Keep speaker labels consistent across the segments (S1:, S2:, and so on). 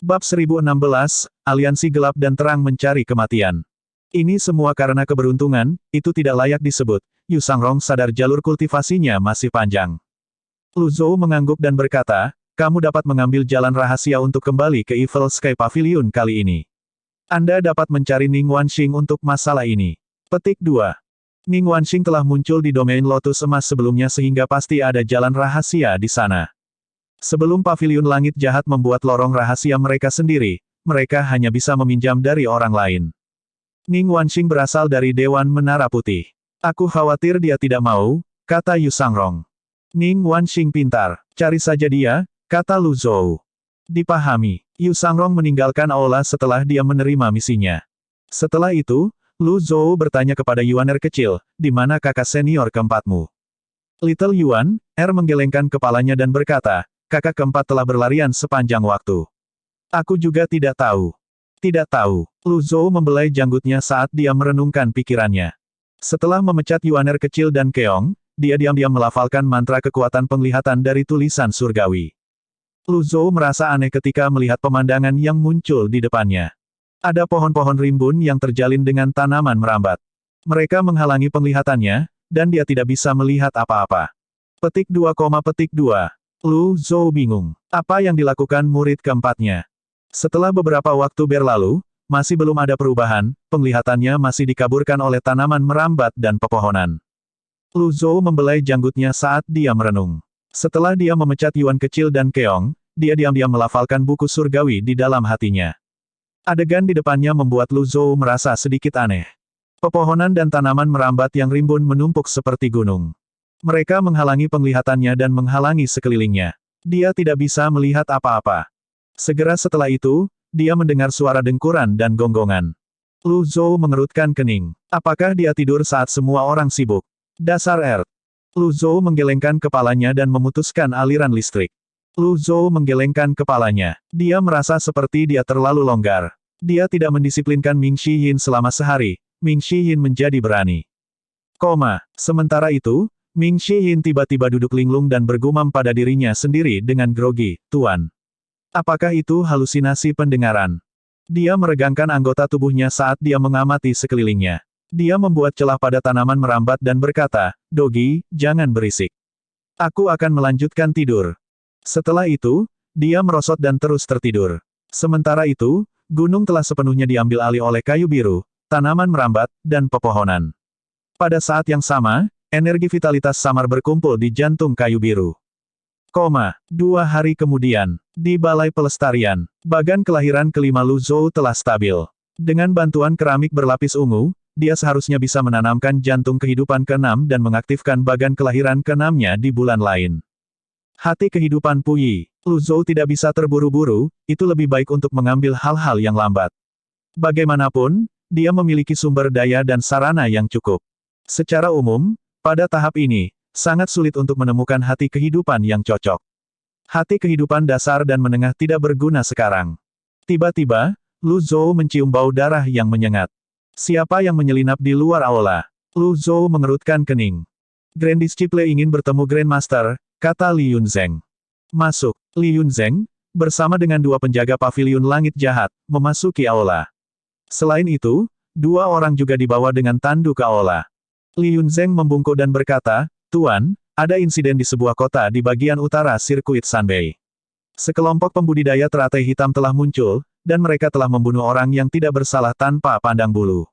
S1: Bab 1016, Aliansi Gelap dan Terang Mencari Kematian. Ini semua karena keberuntungan, itu tidak layak disebut. Yu Sangrong sadar jalur kultivasinya masih panjang. Lu Zhou mengangguk dan berkata, kamu dapat mengambil jalan rahasia untuk kembali ke Evil Sky Pavilion kali ini. Anda dapat mencari Ning Wanxing untuk masalah ini. Petik 2. Ning Wanxing telah muncul di domain Lotus Emas sebelumnya sehingga pasti ada jalan rahasia di sana. Sebelum Pavilion Langit Jahat membuat lorong rahasia mereka sendiri, mereka hanya bisa meminjam dari orang lain. Ning Wanxing berasal dari Dewan Menara Putih. Aku khawatir dia tidak mau, kata Yu Sangrong. Ning Wanxing pintar, cari saja dia, kata Lu Zhou. Dipahami, Yu Sangrong meninggalkan aula setelah dia menerima misinya. Setelah itu, Lu Zhou bertanya kepada Yuaner kecil, di mana kakak senior keempatmu? Little Yuan, menggelengkan kepalanya dan berkata, kakak keempat telah berlarian sepanjang waktu. Aku juga tidak tahu. Tidak tahu. Lu Zhou membelai janggutnya saat dia merenungkan pikirannya. Setelah memecat Yuaner kecil dan Keong, dia diam-diam melafalkan mantra kekuatan penglihatan dari tulisan surgawi. Lu Zhou merasa aneh ketika melihat pemandangan yang muncul di depannya. Ada pohon-pohon rimbun yang terjalin dengan tanaman merambat. Mereka menghalangi penglihatannya, dan dia tidak bisa melihat apa-apa. Petik 2, petik 2. Lu Zhou bingung. Apa yang dilakukan murid keempatnya? Setelah beberapa waktu berlalu, masih belum ada perubahan, penglihatannya masih dikaburkan oleh tanaman merambat dan pepohonan. Lu Zhou membelai janggutnya saat dia merenung. Setelah dia memecat Yuan kecil dan Keong, dia diam-diam melafalkan buku surgawi di dalam hatinya. Adegan di depannya membuat Lu Zhou merasa sedikit aneh. Pepohonan dan tanaman merambat yang rimbun menumpuk seperti gunung. Mereka menghalangi penglihatannya dan menghalangi sekelilingnya. Dia tidak bisa melihat apa-apa. Segera setelah itu, dia mendengar suara dengkuran dan gonggongan. Lu Zhou mengerutkan kening. Apakah dia tidur saat semua orang sibuk? Dasar Earth. Lu Zhou menggelengkan kepalanya dan memutuskan aliran listrik. Lu Zhou menggelengkan kepalanya. Dia merasa seperti dia terlalu longgar. Dia tidak mendisiplinkan Ming Shiyin selama sehari. Ming Shiyin menjadi berani. Sementara itu, Ming Shiyin tiba-tiba duduk linglung dan bergumam pada dirinya sendiri dengan grogi, Tuan. Apakah itu halusinasi pendengaran? Dia meregangkan anggota tubuhnya saat dia mengamati sekelilingnya. Dia membuat celah pada tanaman merambat dan berkata, Dogi, jangan berisik. Aku akan melanjutkan tidur. Setelah itu, dia merosot dan terus tertidur. Sementara itu, gunung telah sepenuhnya diambil alih oleh kayu biru, tanaman merambat, dan pepohonan. Pada saat yang sama, energi vitalitas samar berkumpul di jantung kayu biru. 2 hari kemudian, di Balai Pelestarian, bagan kelahiran kelima Lu Zhou telah stabil. Dengan bantuan keramik berlapis ungu, dia seharusnya bisa menanamkan jantung kehidupan ke-6 dan mengaktifkan bagan kelahiran ke-6-nya di bulan lain. Hati kehidupan Puyi, Lu Zhou tidak bisa terburu-buru, itu lebih baik untuk mengambil hal-hal yang lambat. Bagaimanapun, dia memiliki sumber daya dan sarana yang cukup. Secara umum, pada tahap ini, sangat sulit untuk menemukan hati kehidupan yang cocok. Hati kehidupan dasar dan menengah tidak berguna sekarang. Tiba-tiba, Lu Zhou mencium bau darah yang menyengat. Siapa yang menyelinap di luar aula? Lu Zhou mengerutkan kening. Grand Disciple ingin bertemu Grandmaster, kata Li Yunzeng. Masuk. Li Yunzeng, bersama dengan dua penjaga Pavilion Langit Jahat, memasuki aula. Selain itu, dua orang juga dibawa dengan tandu ke aula. Li Yunzeng membungkuk dan berkata, Tuan, ada insiden di sebuah kota di bagian utara sirkuit Sanbei. Sekelompok pembudidaya teratai hitam telah muncul, dan mereka telah membunuh orang yang tidak bersalah tanpa pandang bulu.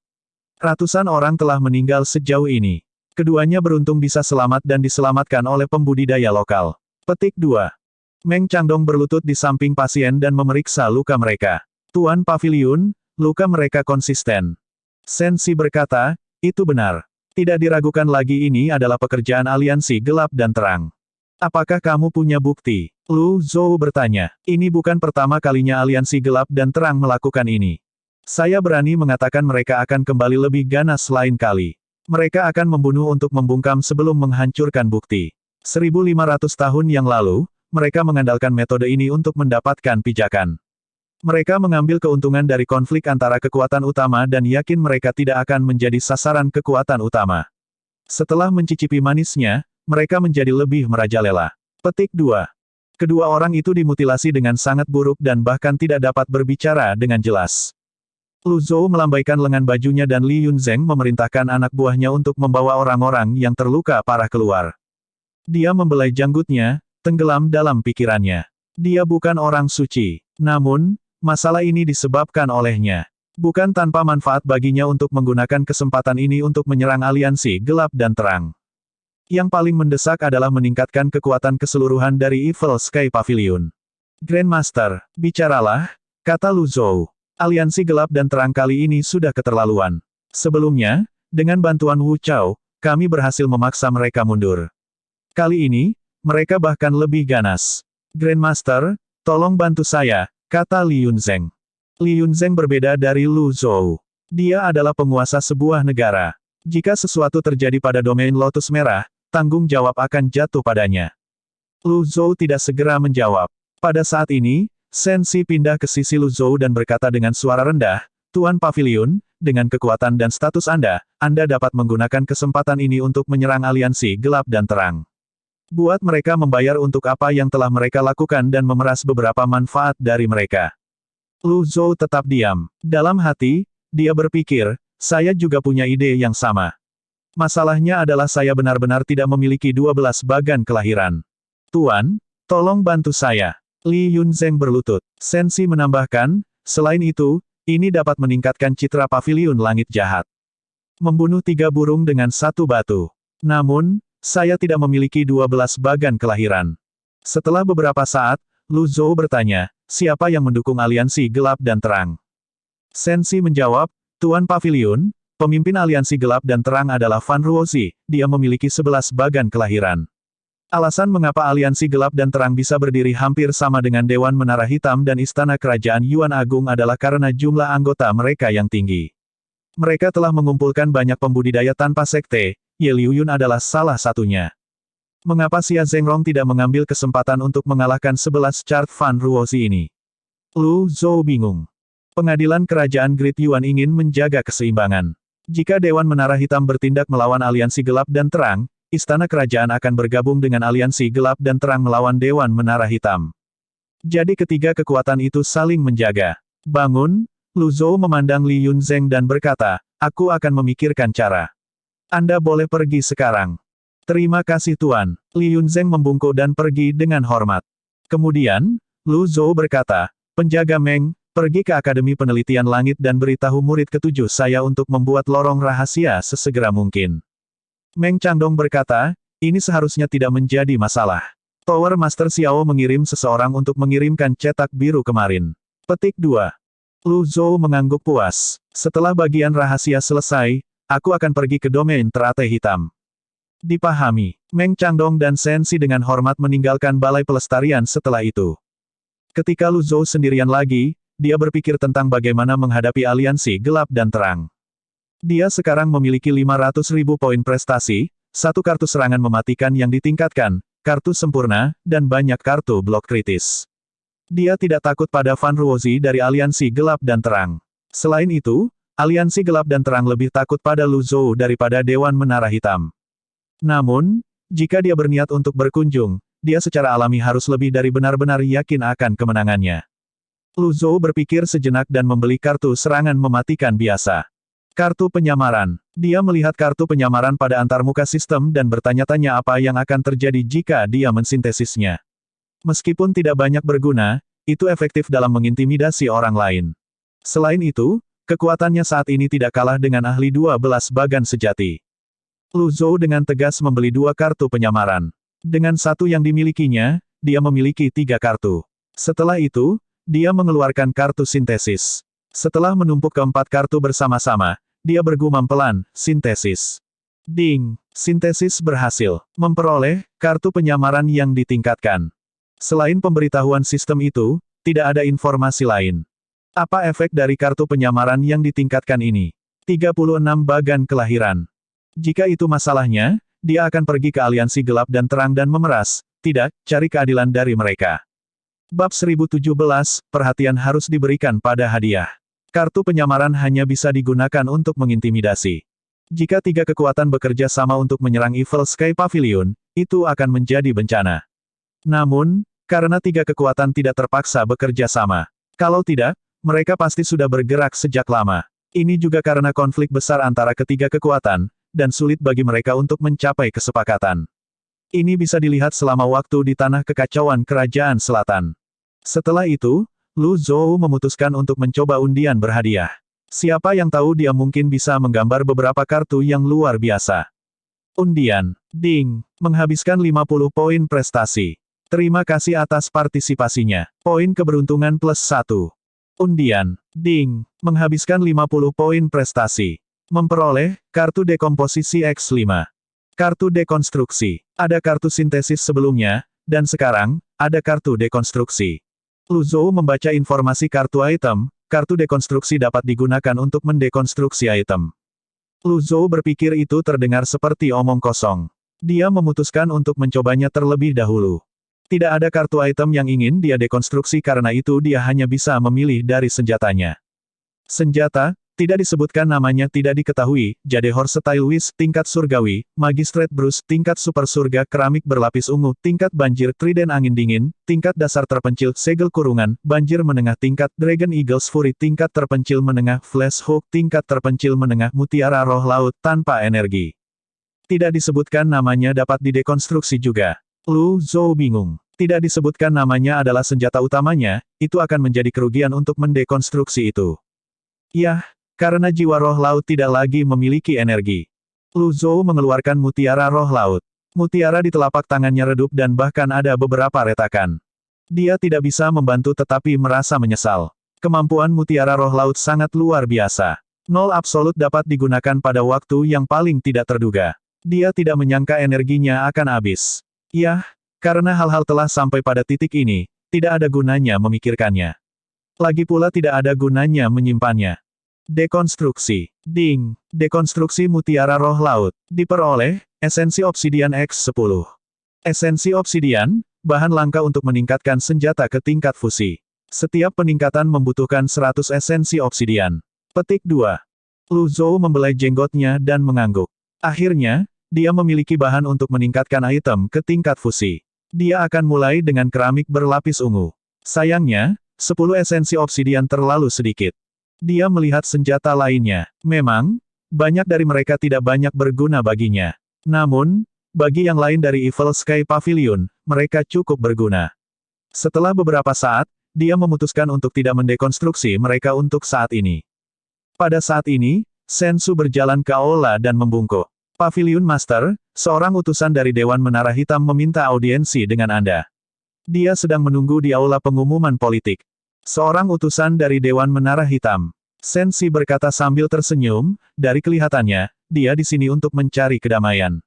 S1: Ratusan orang telah meninggal sejauh ini. Keduanya beruntung bisa selamat dan diselamatkan oleh pembudidaya lokal. Petik 2. Meng Changdong berlutut di samping pasien dan memeriksa luka mereka. Tuan Pavilion, luka mereka konsisten. Sensi berkata, itu benar. Tidak diragukan lagi ini adalah pekerjaan aliansi gelap dan terang. Apakah kamu punya bukti? Lu Zhou bertanya. Ini bukan pertama kalinya aliansi gelap dan terang melakukan ini. Saya berani mengatakan mereka akan kembali lebih ganas lain kali. Mereka akan membunuh untuk membungkam sebelum menghancurkan bukti. 1500 tahun yang lalu, mereka mengandalkan metode ini untuk mendapatkan pijakan. Mereka mengambil keuntungan dari konflik antara kekuatan utama dan yakin mereka tidak akan menjadi sasaran kekuatan utama. Setelah mencicipi manisnya, mereka menjadi lebih merajalela. Petik 2. Kedua orang itu dimutilasi dengan sangat buruk dan bahkan tidak dapat berbicara dengan jelas. Lu Zhou melambaikan lengan bajunya dan Li Yunzheng memerintahkan anak buahnya untuk membawa orang-orang yang terluka parah keluar. Dia membelai janggutnya, tenggelam dalam pikirannya. Dia bukan orang suci. Namun, masalah ini disebabkan olehnya. Bukan tanpa manfaat baginya untuk menggunakan kesempatan ini untuk menyerang aliansi gelap dan terang. Yang paling mendesak adalah meningkatkan kekuatan keseluruhan dari Evil Sky Pavilion. Grandmaster, bicaralah, kata Lu Zhou. Aliansi gelap dan terang kali ini sudah keterlaluan. Sebelumnya, dengan bantuan Wu Chao, kami berhasil memaksa mereka mundur. Kali ini, mereka bahkan lebih ganas. Grandmaster, tolong bantu saya, kata Li Yunzheng. Li Yunzheng berbeda dari Lu Zhou. Dia adalah penguasa sebuah negara. Jika sesuatu terjadi pada domain Lotus Merah, tanggung jawab akan jatuh padanya. Lu Zhou tidak segera menjawab. Pada saat ini, Sensi pindah ke sisi Lu Zhou dan berkata dengan suara rendah, Tuan Pavilion, dengan kekuatan dan status Anda dapat menggunakan kesempatan ini untuk menyerang aliansi gelap dan terang. Buat mereka membayar untuk apa yang telah mereka lakukan dan memeras beberapa manfaat dari mereka. Lu Zhou tetap diam. Dalam hati, dia berpikir, saya juga punya ide yang sama. Masalahnya adalah saya benar-benar tidak memiliki 12 bagan kelahiran. Tuan, tolong bantu saya. Li Yunzheng berlutut. Sensi menambahkan, selain itu, ini dapat meningkatkan citra pavilion langit jahat. Membunuh 3 burung dengan 1 batu. Namun, saya tidak memiliki 12 bagan kelahiran. Setelah beberapa saat, Lu Zhou bertanya, siapa yang mendukung aliansi gelap dan terang? Sensi menjawab, Tuan Pavilion, pemimpin aliansi gelap dan terang adalah Fan Ruozi, dia memiliki 11 bagan kelahiran. Alasan mengapa aliansi gelap dan terang bisa berdiri hampir sama dengan Dewan Menara Hitam dan Istana Kerajaan Yuan Agung adalah karena jumlah anggota mereka yang tinggi. Mereka telah mengumpulkan banyak pembudidaya tanpa sekte, Ye Liuyun adalah salah satunya. Mengapa Xia Zhengrong tidak mengambil kesempatan untuk mengalahkan 11 chart Fan Ruozi ini? Lu Zhou bingung. Pengadilan Kerajaan Great Yuan ingin menjaga keseimbangan. Jika Dewan Menara Hitam bertindak melawan aliansi gelap dan terang, Istana Kerajaan akan bergabung dengan aliansi gelap dan terang melawan Dewan Menara Hitam. Jadi ketiga kekuatan itu saling menjaga. Bangun, Lu Zhou memandang Li Yunzheng dan berkata, aku akan memikirkan cara. Anda boleh pergi sekarang. Terima kasih Tuan. Li Yunzheng membungkuk dan pergi dengan hormat. Kemudian, Lu Zhou berkata, penjaga Meng, pergi ke Akademi Penelitian Langit dan beritahu murid ketujuh saya untuk membuat lorong rahasia sesegera mungkin. Meng Changdong berkata, ini seharusnya tidak menjadi masalah. Tower Master Xiao mengirim seseorang untuk mengirimkan cetak biru kemarin. Petik 2. Lu Zhou mengangguk puas. Setelah bagian rahasia selesai, aku akan pergi ke domain teratai hitam. Dipahami. Meng Changdong dan Sensi dengan hormat meninggalkan balai pelestarian setelah itu. Ketika Lu Zhou sendirian lagi, dia berpikir tentang bagaimana menghadapi aliansi gelap dan terang. Dia sekarang memiliki 500.000 poin prestasi, 1 kartu serangan mematikan yang ditingkatkan, kartu sempurna, dan banyak kartu blok kritis. Dia tidak takut pada Fan Ruozi dari aliansi gelap dan terang. Selain itu, aliansi gelap dan terang lebih takut pada Lu Zhou daripada Dewan Menara Hitam. Namun, jika dia berniat untuk berkunjung, dia secara alami harus lebih dari benar-benar yakin akan kemenangannya. Lu Zhou berpikir sejenak dan membeli kartu serangan mematikan biasa. Kartu penyamaran. Dia melihat kartu penyamaran pada antarmuka sistem dan bertanya-tanya apa yang akan terjadi jika dia mensintesisnya. Meskipun tidak banyak berguna, itu efektif dalam mengintimidasi orang lain. Selain itu, kekuatannya saat ini tidak kalah dengan ahli 12 bagan sejati. Lu Zhou dengan tegas membeli 2 kartu penyamaran. Dengan satu yang dimilikinya, dia memiliki 3 kartu. Setelah itu, dia mengeluarkan kartu sintesis. Setelah menumpuk keempat kartu bersama-sama, dia bergumam pelan, sintesis. Ding! Sintesis berhasil. Memperoleh kartu penyamaran yang ditingkatkan. Selain pemberitahuan sistem itu, tidak ada informasi lain. Apa efek dari kartu penyamaran yang ditingkatkan ini? 36 bagan kelahiran. Jika itu masalahnya, dia akan pergi ke aliansi gelap dan terang dan memeras, tidak, cari keadilan dari mereka. Bab 1017, perhatian harus diberikan pada hadiah. Kartu penyamaran hanya bisa digunakan untuk mengintimidasi. Jika 3 kekuatan bekerja sama untuk menyerang Evil Sky Pavilion, itu akan menjadi bencana. Namun, Karena tiga kekuatan tidak terpaksa bekerja sama. Kalau tidak, mereka pasti sudah bergerak sejak lama. Ini juga karena konflik besar antara ketiga kekuatan, dan sulit bagi mereka untuk mencapai kesepakatan. Ini bisa dilihat selama waktu di tanah kekacauan Kerajaan Selatan. Setelah itu, Lu Zhou memutuskan untuk mencoba undian berhadiah. Siapa yang tahu dia mungkin bisa menggambar beberapa kartu yang luar biasa. Undian. Ding. Menghabiskan 50 poin prestasi. Terima kasih atas partisipasinya. Poin keberuntungan plus 1. Undian. Ding. Menghabiskan 50 poin prestasi. Memperoleh, kartu dekomposisi X5. Kartu dekonstruksi. Ada kartu sintesis sebelumnya, dan sekarang, ada kartu dekonstruksi. Lu Zhou membaca informasi kartu item, kartu dekonstruksi dapat digunakan untuk mendekonstruksi item. Lu Zhou berpikir itu terdengar seperti omong kosong. Dia memutuskan untuk mencobanya terlebih dahulu. Tidak ada kartu item yang ingin dia dekonstruksi karena itu dia hanya bisa memilih dari senjatanya. Senjata, tidak disebutkan namanya tidak diketahui, Jadehor Style Wish, tingkat surgawi, Magistrate Bruce, tingkat super surga, keramik berlapis ungu, tingkat banjir, trident angin dingin, tingkat dasar terpencil, segel kurungan, banjir menengah tingkat, Dragon Eagle's Fury, tingkat terpencil menengah, Flash Hook, tingkat terpencil menengah, mutiara roh laut, tanpa energi. Tidak disebutkan namanya dapat didekonstruksi juga. Lu Zhou bingung. Tidak disebutkan namanya adalah senjata utamanya, itu akan menjadi kerugian untuk mendekonstruksi itu. Yah, karena jiwa roh laut tidak lagi memiliki energi. Lu Zhou mengeluarkan mutiara roh laut. Mutiara di telapak tangannya redup dan bahkan ada beberapa retakan. Dia tidak bisa membantu tetapi merasa menyesal. Kemampuan mutiara roh laut sangat luar biasa. Nol absolut dapat digunakan pada waktu yang paling tidak terduga. Dia tidak menyangka energinya akan habis. Yah, karena hal-hal telah sampai pada titik ini, tidak ada gunanya memikirkannya. Lagi pula tidak ada gunanya menyimpannya. Dekonstruksi. Ding. Dekonstruksi mutiara roh laut. Diperoleh, esensi obsidian X10. Esensi obsidian, bahan langka untuk meningkatkan senjata ke tingkat fusi. Setiap peningkatan membutuhkan 100 esensi obsidian. Petik 2. Lu Zhou membelai jenggotnya dan mengangguk. Akhirnya, dia memiliki bahan untuk meningkatkan item ke tingkat fusi. Dia akan mulai dengan keramik berlapis ungu. Sayangnya, 10 esensi obsidian terlalu sedikit. Dia melihat senjata lainnya. Memang, banyak dari mereka tidak banyak berguna baginya. Namun, bagi yang lain dari Evil Sky Pavilion, mereka cukup berguna. Setelah beberapa saat, dia memutuskan untuk tidak mendekonstruksi mereka untuk saat ini. Pada saat ini, Sensu berjalan ke aula dan membungkuk. Pavilion Master, seorang utusan dari Dewan Menara Hitam meminta audiensi dengan Anda. Dia sedang menunggu di aula pengumuman politik. Seorang utusan dari Dewan Menara Hitam. Sensi berkata sambil tersenyum, dari kelihatannya, dia di sini untuk mencari kedamaian.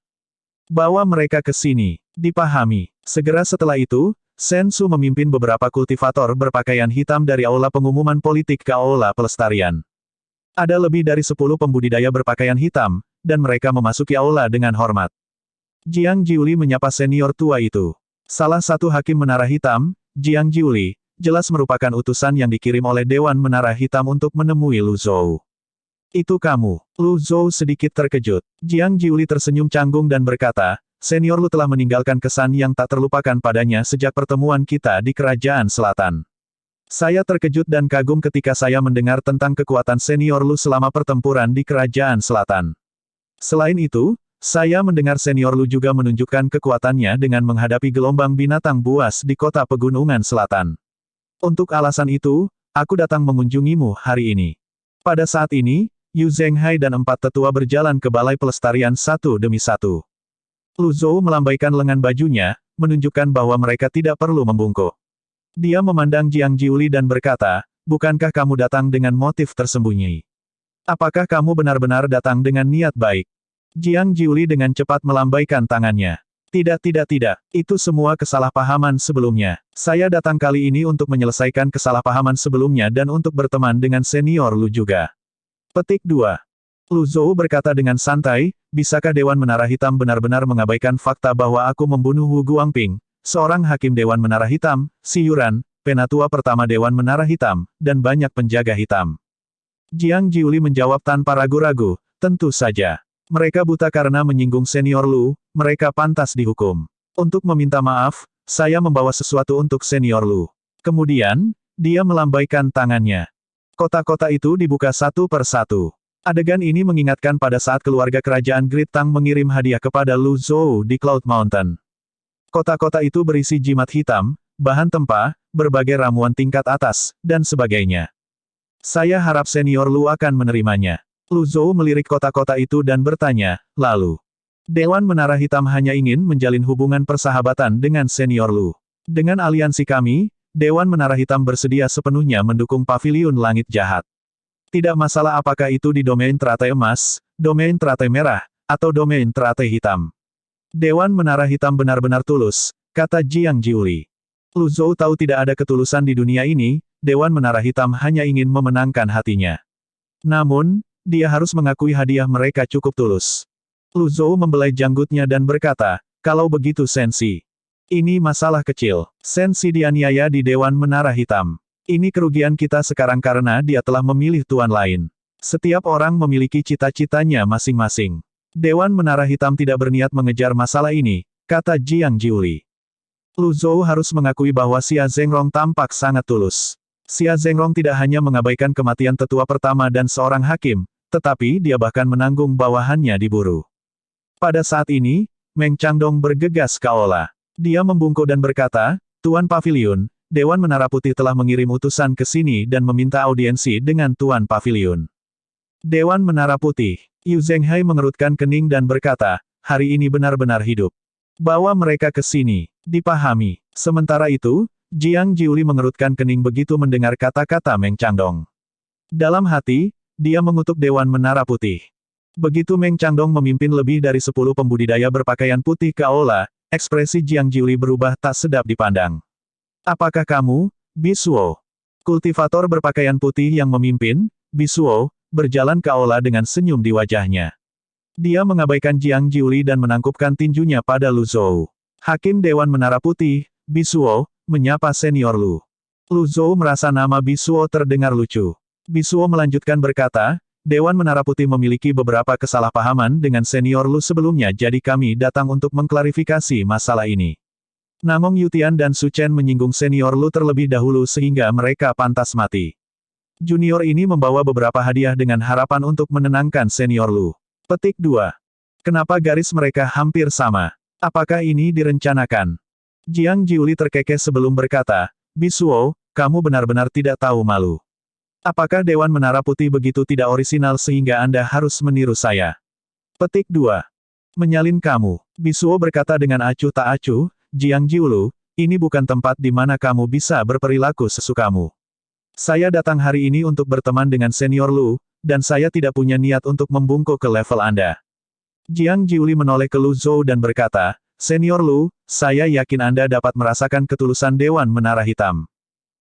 S1: Bawa mereka ke sini. Dipahami. Segera setelah itu, Sensu memimpin beberapa kultivator berpakaian hitam dari aula pengumuman politik ke aula pelestarian. Ada lebih dari 10 pembudidaya berpakaian hitam, dan mereka memasuki aula dengan hormat. Jiang Jiuli menyapa senior tua itu. Salah satu hakim Menara Hitam, Jiang Jiuli, jelas merupakan utusan yang dikirim oleh Dewan Menara Hitam untuk menemui Lu Zhou. Itu kamu. Lu Zhou sedikit terkejut. Jiang Jiuli tersenyum canggung dan berkata, senior Lu telah meninggalkan kesan yang tak terlupakan padanya sejak pertemuan kita di Kerajaan Selatan. Saya terkejut dan kagum ketika saya mendengar tentang kekuatan senior Lu selama pertempuran di Kerajaan Selatan. Selain itu, saya mendengar senior Lu juga menunjukkan kekuatannya dengan menghadapi gelombang binatang buas di kota Pegunungan Selatan. Untuk alasan itu, aku datang mengunjungimu hari ini. Pada saat ini, Yu Zhenghai dan 4 tetua berjalan ke balai pelestarian satu demi satu. Lu Zhou melambaikan lengan bajunya, menunjukkan bahwa mereka tidak perlu membungkuk. Dia memandang Jiang Jiuli dan berkata, bukankah kamu datang dengan motif tersembunyi? Apakah kamu benar-benar datang dengan niat baik? Jiang Jiuli dengan cepat melambaikan tangannya. Tidak, itu semua kesalahpahaman sebelumnya. Saya datang kali ini untuk menyelesaikan kesalahpahaman sebelumnya dan untuk berteman dengan senior Lu juga. Petik 2. Lu Zhou berkata dengan santai, bisakah Dewan Menara Hitam benar-benar mengabaikan fakta bahwa aku membunuh Wu Guangping, seorang hakim Dewan Menara Hitam, Si Yuran, penatua pertama Dewan Menara Hitam, dan banyak penjaga hitam? Jiang Jiuli menjawab tanpa ragu-ragu, tentu saja. Mereka buta karena menyinggung senior Lu, mereka pantas dihukum. Untuk meminta maaf, saya membawa sesuatu untuk Senior Lu. Kemudian, dia melambaikan tangannya. Kotak-kotak itu dibuka satu per satu. Adegan ini mengingatkan pada saat keluarga kerajaan Great Tang mengirim hadiah kepada Lu Zhou di Cloud Mountain. Kotak-kotak itu berisi jimat hitam, bahan tempa, berbagai ramuan tingkat atas, dan sebagainya. Saya harap Senior Lu akan menerimanya. Lu Zhou melirik kotak-kotak itu dan bertanya, lalu. Dewan Menara Hitam hanya ingin menjalin hubungan persahabatan dengan Senior Lu. Dengan aliansi kami, Dewan Menara Hitam bersedia sepenuhnya mendukung Paviliun Langit Jahat. Tidak masalah apakah itu di domain teratai emas, domain teratai merah, atau domain teratai hitam. Dewan Menara Hitam benar-benar tulus, kata Jiang Jiuli. Lu Zhou tahu tidak ada ketulusan di dunia ini, Dewan Menara Hitam hanya ingin memenangkan hatinya. Namun, dia harus mengakui hadiah mereka cukup tulus. Lu Zhou membelai janggutnya dan berkata, kalau begitu Sensi. Ini masalah kecil. Sensi dianiaya di Dewan Menara Hitam. Ini kerugian kita sekarang karena dia telah memilih tuan lain. Setiap orang memiliki cita-citanya masing-masing. Dewan Menara Hitam tidak berniat mengejar masalah ini, kata Jiang Jiuli. Lu Zhou harus mengakui bahwa Xia Zhengrong tampak sangat tulus. Xia Zhengrong tidak hanya mengabaikan kematian tetua pertama dan seorang hakim, tetapi dia bahkan menanggung bawahannya diburu. Pada saat ini, Meng Changdong bergegas ke aula. Dia membungkuk dan berkata, Tuan Paviliun, Dewan Menara Putih telah mengirim utusan ke sini dan meminta audiensi dengan Tuan Paviliun. Dewan Menara Putih, Yu Zhenghai mengerutkan kening dan berkata, hari ini benar-benar hidup. Bawa mereka ke sini, dipahami. Sementara itu, Jiang Jiuli mengerutkan kening begitu mendengar kata-kata Meng Changdong. Dalam hati, dia mengutuk Dewan Menara Putih. Begitu Meng Changdong memimpin lebih dari 10 pembudidaya berpakaian putih ke aula, ekspresi Jiang Jiuli berubah tak sedap dipandang. Apakah kamu, Bisuo? Kultivator berpakaian putih yang memimpin, Bisuo, berjalan ke aula dengan senyum di wajahnya. Dia mengabaikan Jiang Jiuli dan menangkupkan tinjunya pada Lu Zhou. Hakim Dewan Menara Putih, Bisuo, menyapa Senior Lu. Lu Zhou merasa nama Bisuo terdengar lucu. Bisuo melanjutkan berkata, Dewan Menara Putih memiliki beberapa kesalahpahaman dengan Senior Lu sebelumnya jadi kami datang untuk mengklarifikasi masalah ini. Namong Yutian dan Su Chen menyinggung Senior Lu terlebih dahulu sehingga mereka pantas mati. Junior ini membawa beberapa hadiah dengan harapan untuk menenangkan Senior Lu. Petik 2. Kenapa garis mereka hampir sama? Apakah ini direncanakan? Jiang Jiuli terkekeh sebelum berkata, Bisuo, kamu benar-benar tidak tahu malu. Apakah Dewan Menara Putih begitu tidak orisinal sehingga Anda harus meniru saya? Petik 2. Menyalin kamu. Bisuo berkata dengan acuh tak acuh, Jiang Jiulu, ini bukan tempat di mana kamu bisa berperilaku sesukamu. Saya datang hari ini untuk berteman dengan Senior Lu, dan saya tidak punya niat untuk membungkuk ke level Anda. Jiang Jiuli menoleh ke Lu Zhou dan berkata, Senior Lu, saya yakin Anda dapat merasakan ketulusan Dewan Menara Hitam.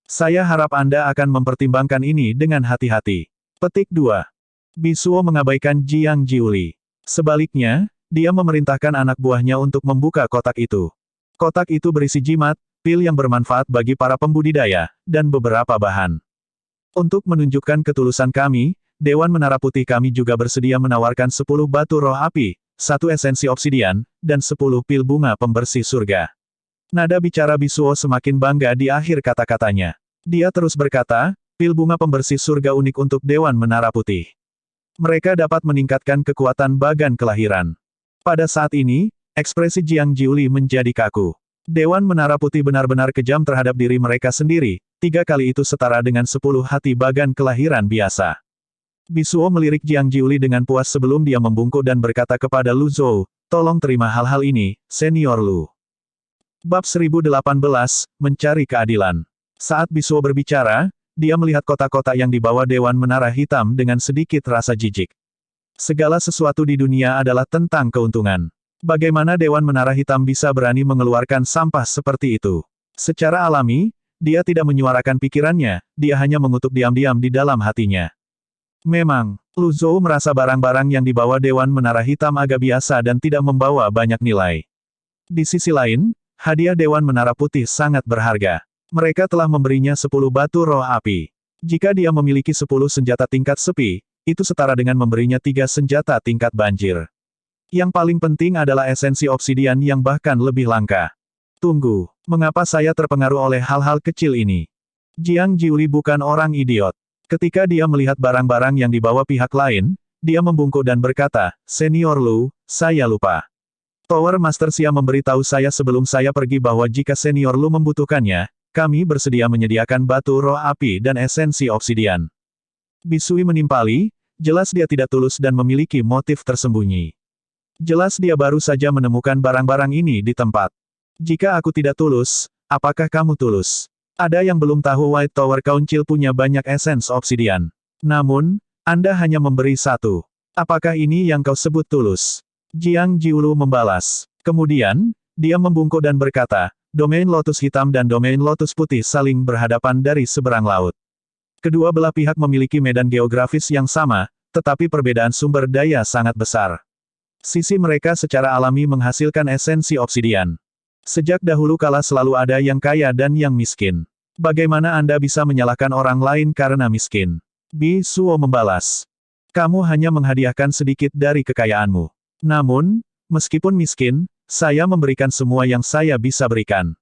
S1: Saya harap Anda akan mempertimbangkan ini dengan hati-hati. Petik 2. Bisuo mengabaikan Jiang Jiuli. Sebaliknya, dia memerintahkan anak buahnya untuk membuka kotak itu. Kotak itu berisi jimat, pil yang bermanfaat bagi para pembudidaya, dan beberapa bahan. Untuk menunjukkan ketulusan kami, Dewan Menara Putih kami juga bersedia menawarkan 10 batu roh api, 1 esensi obsidian, dan 10 pil bunga pembersih surga. Nada bicara Bisuo semakin bangga di akhir kata-katanya. Dia terus berkata, pil bunga pembersih surga unik untuk Dewan Menara Putih. Mereka dapat meningkatkan kekuatan bagan kelahiran. Pada saat ini, ekspresi Jiang Jiuli menjadi kaku. Dewan Menara Putih benar-benar kejam terhadap diri mereka sendiri, 3 kali itu setara dengan 10 hati bagan kelahiran biasa. Bisuo melirik Jiang Jiuli dengan puas sebelum dia membungkuk dan berkata kepada Lu Zhou, tolong terima hal-hal ini, Senior Lu. Bab 1018, Mencari Keadilan. Saat Bisuo berbicara, dia melihat kotak-kotak yang dibawa Dewan Menara Hitam dengan sedikit rasa jijik. Segala sesuatu di dunia adalah tentang keuntungan. Bagaimana Dewan Menara Hitam bisa berani mengeluarkan sampah seperti itu? Secara alami, dia tidak menyuarakan pikirannya, dia hanya mengutuk diam-diam di dalam hatinya. Memang, Lu Zhou merasa barang-barang yang dibawa Dewan Menara Hitam agak biasa dan tidak membawa banyak nilai. Di sisi lain, hadiah Dewan Menara Putih sangat berharga. Mereka telah memberinya 10 batu roh api. Jika dia memiliki 10 senjata tingkat sepi, itu setara dengan memberinya 3 senjata tingkat banjir. Yang paling penting adalah esensi obsidian yang bahkan lebih langka. Tunggu, mengapa saya terpengaruh oleh hal-hal kecil ini? Jiang Jiuli bukan orang idiot. Ketika dia melihat barang-barang yang dibawa pihak lain, dia membungkuk dan berkata, Senior Lu, saya lupa. Tower Master Xia memberitahu saya sebelum saya pergi bahwa jika Senior Lu membutuhkannya, kami bersedia menyediakan batu roh api dan esensi obsidian. Bisui menimpali, jelas dia tidak tulus dan memiliki motif tersembunyi. Jelas dia baru saja menemukan barang-barang ini di tempat. Jika aku tidak tulus, apakah kamu tulus? Ada yang belum tahu White Tower Council punya banyak esens obsidian. Namun, Anda hanya memberi satu. Apakah ini yang kau sebut tulus? Jiang Jiulu membalas. Kemudian, dia membungkuk dan berkata, domain lotus hitam dan domain lotus putih saling berhadapan dari seberang laut. Kedua belah pihak memiliki medan geografis yang sama, tetapi perbedaan sumber daya sangat besar. Sisi mereka secara alami menghasilkan esensi obsidian. Sejak dahulu kala selalu ada yang kaya dan yang miskin. Bagaimana Anda bisa menyalahkan orang lain karena miskin? Bi Suo membalas. Kamu hanya menghadiahkan sedikit dari kekayaanmu. Namun, meskipun miskin, saya memberikan semua yang saya bisa berikan.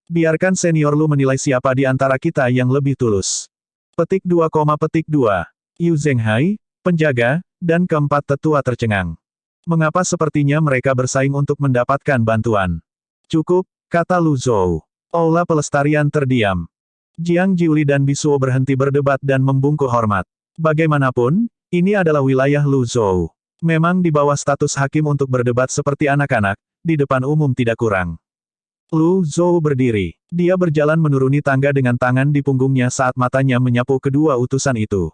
S1: Biarkan Senior Lu menilai siapa di antara kita yang lebih tulus. Petik 2, petik 2. Yu Zhenghai, penjaga, dan keempat tetua tercengang. Mengapa sepertinya mereka bersaing untuk mendapatkan bantuan? Cukup, kata Lu Zhou. Aula pelestarian terdiam. Jiang Jiuli dan Bisuo berhenti berdebat dan membungkuk hormat. Bagaimanapun, ini adalah wilayah Lu Zhou. Memang di bawah status hakim untuk berdebat seperti anak-anak, di depan umum tidak kurang. Lu Zhou berdiri. Dia berjalan menuruni tangga dengan tangan di punggungnya saat matanya menyapu kedua utusan itu.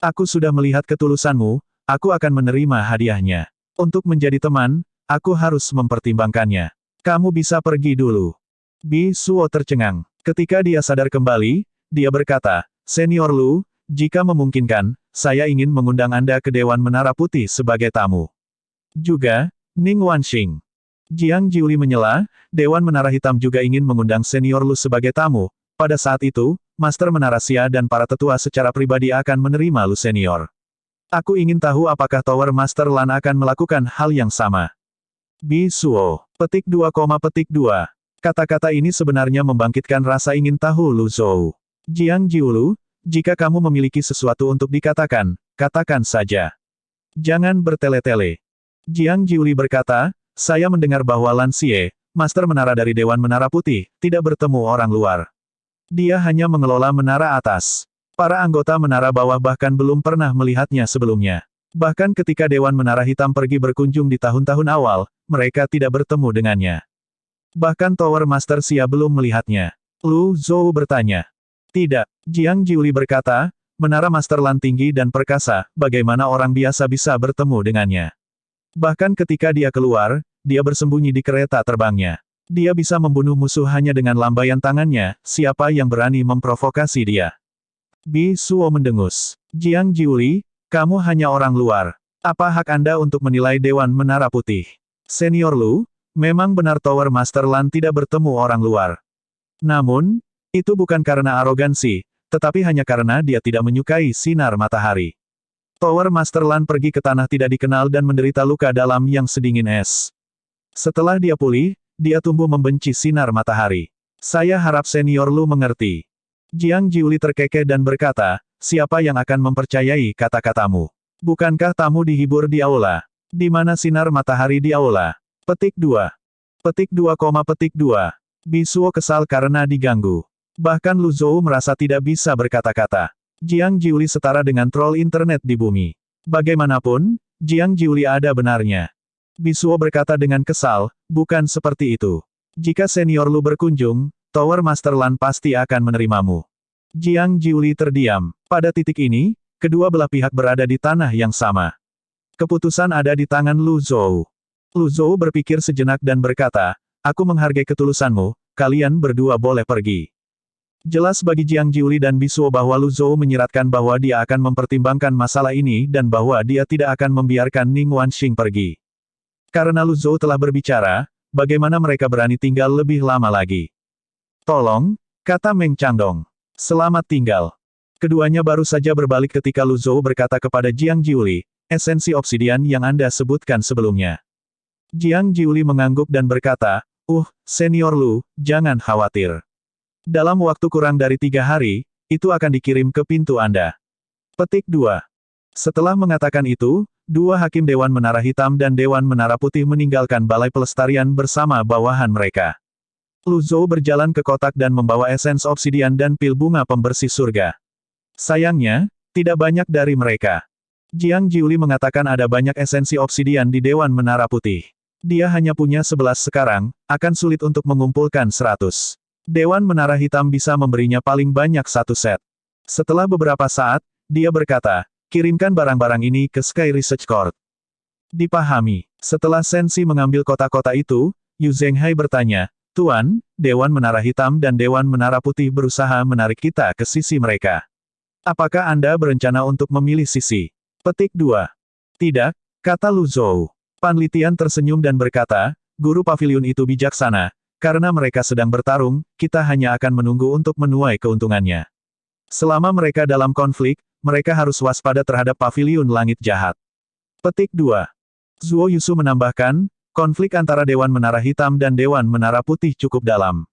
S1: Aku sudah melihat ketulusanmu, aku akan menerima hadiahnya. Untuk menjadi teman, aku harus mempertimbangkannya. Kamu bisa pergi dulu. Bi Suo tercengang. Ketika dia sadar kembali, dia berkata, Senior Lu, jika memungkinkan, saya ingin mengundang Anda ke Dewan Menara Putih sebagai tamu. Juga, Ning Wanxing. Jiang Jiuli menyela, Dewan Menara Hitam juga ingin mengundang Senior Lu sebagai tamu. Pada saat itu, Master Menara Xia dan para tetua secara pribadi akan menerima Lu Senior. Aku ingin tahu apakah Tower Master Lan akan melakukan hal yang sama. Bi Suo. Petik 2, petik 2. Kata-kata ini sebenarnya membangkitkan rasa ingin tahu Lu Zhou. Jiang Jiulu, jika kamu memiliki sesuatu untuk dikatakan, katakan saja. Jangan bertele-tele. Jiang Jiuli berkata, saya mendengar bahwa Lan Xie, Master Menara dari Dewan Menara Putih, tidak bertemu orang luar. Dia hanya mengelola menara atas. Para anggota menara bawah bahkan belum pernah melihatnya sebelumnya. Bahkan ketika Dewan Menara Hitam pergi berkunjung di tahun-tahun awal, mereka tidak bertemu dengannya. Bahkan Tower Master Xia belum melihatnya. Lu Zhou bertanya. Tidak, Jiang Jiuli berkata, menara Master Lan tinggi dan perkasa, bagaimana orang biasa bisa bertemu dengannya. Bahkan ketika dia keluar, dia bersembunyi di kereta terbangnya. Dia bisa membunuh musuh hanya dengan lambaian tangannya, siapa yang berani memprovokasi dia. Bi Suo mendengus. Jiang Jiuli, kamu hanya orang luar. Apa hak Anda untuk menilai Dewan Menara Putih? Senior Lu, memang benar Tower Master Lan tidak bertemu orang luar. Namun, itu bukan karena arogansi, tetapi hanya karena dia tidak menyukai sinar matahari. Tower Master Lan pergi ke tanah tidak dikenal dan menderita luka dalam yang sedingin es. Setelah dia pulih, dia tumbuh membenci sinar matahari. Saya harap Senior Lu mengerti. Jiang Jiuli terkekeh dan berkata, siapa yang akan mempercayai kata-katamu? Bukankah tamu dihibur di aula? Di mana sinar matahari di aula? Petik 2. Petik 2, petik 2. Bisuo kesal karena diganggu. Bahkan Lu Zhou merasa tidak bisa berkata-kata. Jiang Jiuli setara dengan troll internet di bumi. Bagaimanapun, Jiang Jiuli ada benarnya. Bisuo berkata dengan kesal, bukan seperti itu. Jika Senior Lu berkunjung, Tower Master Lan pasti akan menerimamu. Jiang Jiuli terdiam. Pada titik ini, kedua belah pihak berada di tanah yang sama. Keputusan ada di tangan Lu Zhou. Lu Zhou berpikir sejenak dan berkata, aku menghargai ketulusanmu, kalian berdua boleh pergi. Jelas bagi Jiang Jiuli dan Bisuo bahwa Lu Zhou menyiratkan bahwa dia akan mempertimbangkan masalah ini dan bahwa dia tidak akan membiarkan Ning Wanxing pergi. Karena Lu Zhou telah berbicara, bagaimana mereka berani tinggal lebih lama lagi? Tolong, kata Meng Changdong. Selamat tinggal. Keduanya baru saja berbalik ketika Lu Zhou berkata kepada Jiang Jiuli, esensi obsidian yang Anda sebutkan sebelumnya. Jiang Jiuli mengangguk dan berkata, Senior Lu, jangan khawatir. Dalam waktu kurang dari 3 hari, itu akan dikirim ke pintu Anda. Petik 2. Setelah mengatakan itu, dua hakim Dewan Menara Hitam dan Dewan Menara Putih meninggalkan Balai Pelestarian bersama bawahan mereka. Lu Zhou berjalan ke kotak dan membawa esens obsidian dan pil bunga pembersih surga. Sayangnya, tidak banyak dari mereka. Jiang Jiuli mengatakan ada banyak esensi obsidian di Dewan Menara Putih. Dia hanya punya 11 sekarang, akan sulit untuk mengumpulkan 100. Dewan Menara Hitam bisa memberinya paling banyak 1 set. Setelah beberapa saat, dia berkata, kirimkan barang-barang ini ke Sky Research Court. Dipahami. Setelah Sensi mengambil kotak-kotak itu, Yu Zhenghai bertanya, Tuan, Dewan Menara Hitam dan Dewan Menara Putih berusaha menarik kita ke sisi mereka. Apakah Anda berencana untuk memilih sisi? Petik 2. Tidak, kata Lu Zhou. Panlitian tersenyum dan berkata, guru pavilion itu bijaksana. Karena mereka sedang bertarung, kita hanya akan menunggu untuk menuai keuntungannya. Selama mereka dalam konflik, mereka harus waspada terhadap pavilion langit jahat. Petik 2. Zuo Yusu menambahkan, konflik antara Dewan Menara Hitam dan Dewan Menara Putih cukup dalam.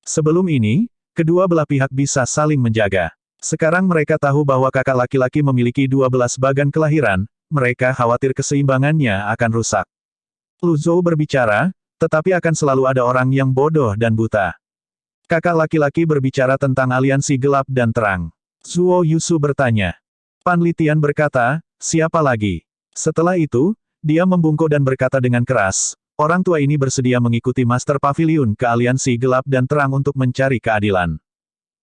S1: Sebelum ini, kedua belah pihak bisa saling menjaga. Sekarang mereka tahu bahwa kakak laki-laki memiliki 12 bagan kelahiran, mereka khawatir keseimbangannya akan rusak. Lu Zhou berbicara, tetapi akan selalu ada orang yang bodoh dan buta. Kakak laki-laki berbicara tentang aliansi gelap dan terang. Zuo Yusu bertanya. Panlitian berkata, siapa lagi? Setelah itu, dia membungkuk dan berkata dengan keras, orang tua ini bersedia mengikuti Master Pavilion ke aliansi gelap dan terang untuk mencari keadilan.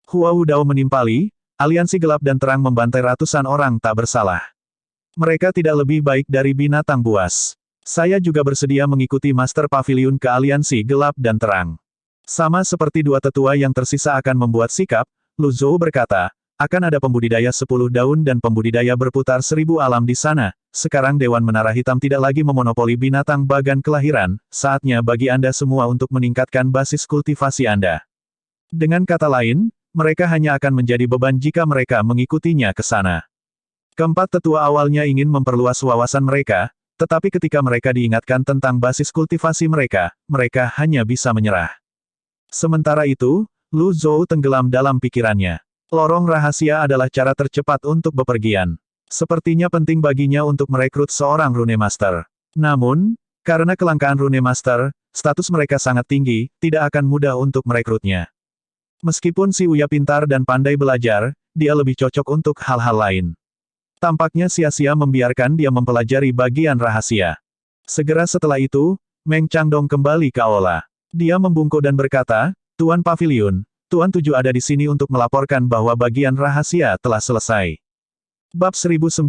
S1: Hua Wudao menimpali, aliansi gelap dan terang membantai ratusan orang tak bersalah. Mereka tidak lebih baik dari binatang buas. Saya juga bersedia mengikuti Master Pavilion ke aliansi gelap dan terang. Sama seperti dua tetua yang tersisa akan membuat sikap, Lu Zhou berkata, akan ada pembudidaya 10 daun dan pembudidaya berputar 1000 alam di sana. Sekarang Dewan Menara Hitam tidak lagi memonopoli binatang bagan kelahiran, saatnya bagi Anda semua untuk meningkatkan basis kultivasi Anda. Dengan kata lain, mereka hanya akan menjadi beban jika mereka mengikutinya ke sana. Keempat tetua awalnya ingin memperluas wawasan mereka, tetapi ketika mereka diingatkan tentang basis kultivasi mereka, mereka hanya bisa menyerah. Sementara itu, Lu Zhou tenggelam dalam pikirannya. Lorong rahasia adalah cara tercepat untuk bepergian. Sepertinya penting baginya untuk merekrut seorang Rune Master. Namun, karena kelangkaan Rune Master, status mereka sangat tinggi, tidak akan mudah untuk merekrutnya. Meskipun si Uya pintar dan pandai belajar, dia lebih cocok untuk hal-hal lain. Tampaknya sia-sia membiarkan dia mempelajari bagian rahasia. Segera setelah itu, Meng Changdong kembali ke aula. Dia membungkuk dan berkata, Tuan Pavilion, Tuan 7 ada di sini untuk melaporkan bahwa bagian rahasia telah selesai. Bab 1019,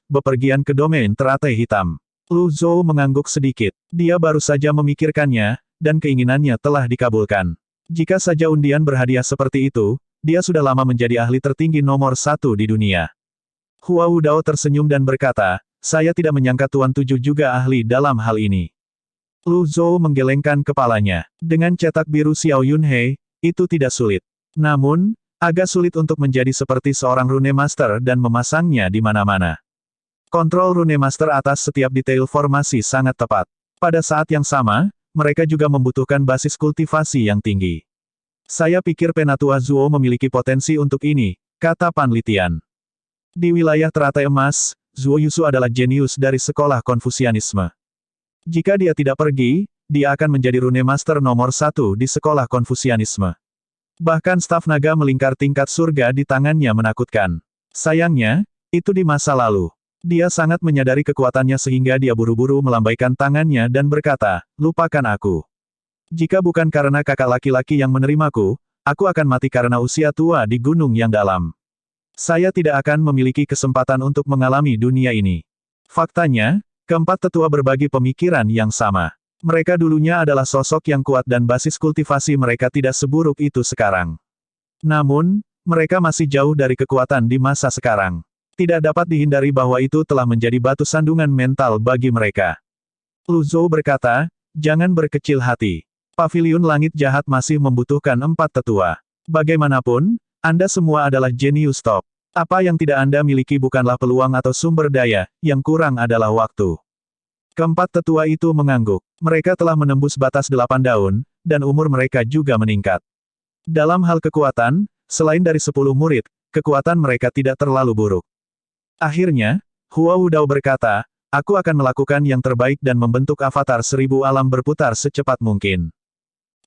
S1: Bepergian ke Domain Teratai Hitam. Lu Zhou mengangguk sedikit. Dia baru saja memikirkannya, dan keinginannya telah dikabulkan. Jika saja undian berhadiah seperti itu, dia sudah lama menjadi ahli tertinggi nomor 1 di dunia. Hua Wudao tersenyum dan berkata, saya tidak menyangka Tuan 7 juga ahli dalam hal ini. Lu Zhou menggelengkan kepalanya. Dengan cetak biru Xiao Yunhei, itu tidak sulit. Namun, agak sulit untuk menjadi seperti seorang Rune Master dan memasangnya di mana-mana. Kontrol Rune Master atas setiap detail formasi sangat tepat. Pada saat yang sama, mereka juga membutuhkan basis kultivasi yang tinggi. Saya pikir Penatua Zuo memiliki potensi untuk ini, kata Panlitian. Di wilayah teratai emas, Zuo Yusu adalah jenius dari sekolah Konfusianisme. Jika dia tidak pergi, dia akan menjadi Rune Master nomor 1 di sekolah Konfusianisme. Bahkan staf naga melingkar tingkat surga di tangannya menakutkan. Sayangnya, itu di masa lalu. Dia sangat menyadari kekuatannya sehingga dia buru-buru melambaikan tangannya dan berkata, lupakan aku. Jika bukan karena kakak laki-laki yang menerimaku, aku akan mati karena usia tua di gunung yang dalam. Saya tidak akan memiliki kesempatan untuk mengalami dunia ini. Faktanya, keempat tetua berbagi pemikiran yang sama. Mereka dulunya adalah sosok yang kuat dan basis kultivasi mereka tidak seburuk itu sekarang. Namun, mereka masih jauh dari kekuatan di masa sekarang. Tidak dapat dihindari bahwa itu telah menjadi batu sandungan mental bagi mereka. Lu Zhou berkata, jangan berkecil hati. Pavilion Langit Jahat masih membutuhkan 4 tetua. Bagaimanapun, Anda semua adalah jenius top. Apa yang tidak Anda miliki bukanlah peluang atau sumber daya, yang kurang adalah waktu. Keempat tetua itu mengangguk. Mereka telah menembus batas 8 daun, dan umur mereka juga meningkat. Dalam hal kekuatan, selain dari 10 murid, kekuatan mereka tidak terlalu buruk. Akhirnya, Hua Wudao berkata, aku akan melakukan yang terbaik dan membentuk avatar 1000 alam berputar secepat mungkin.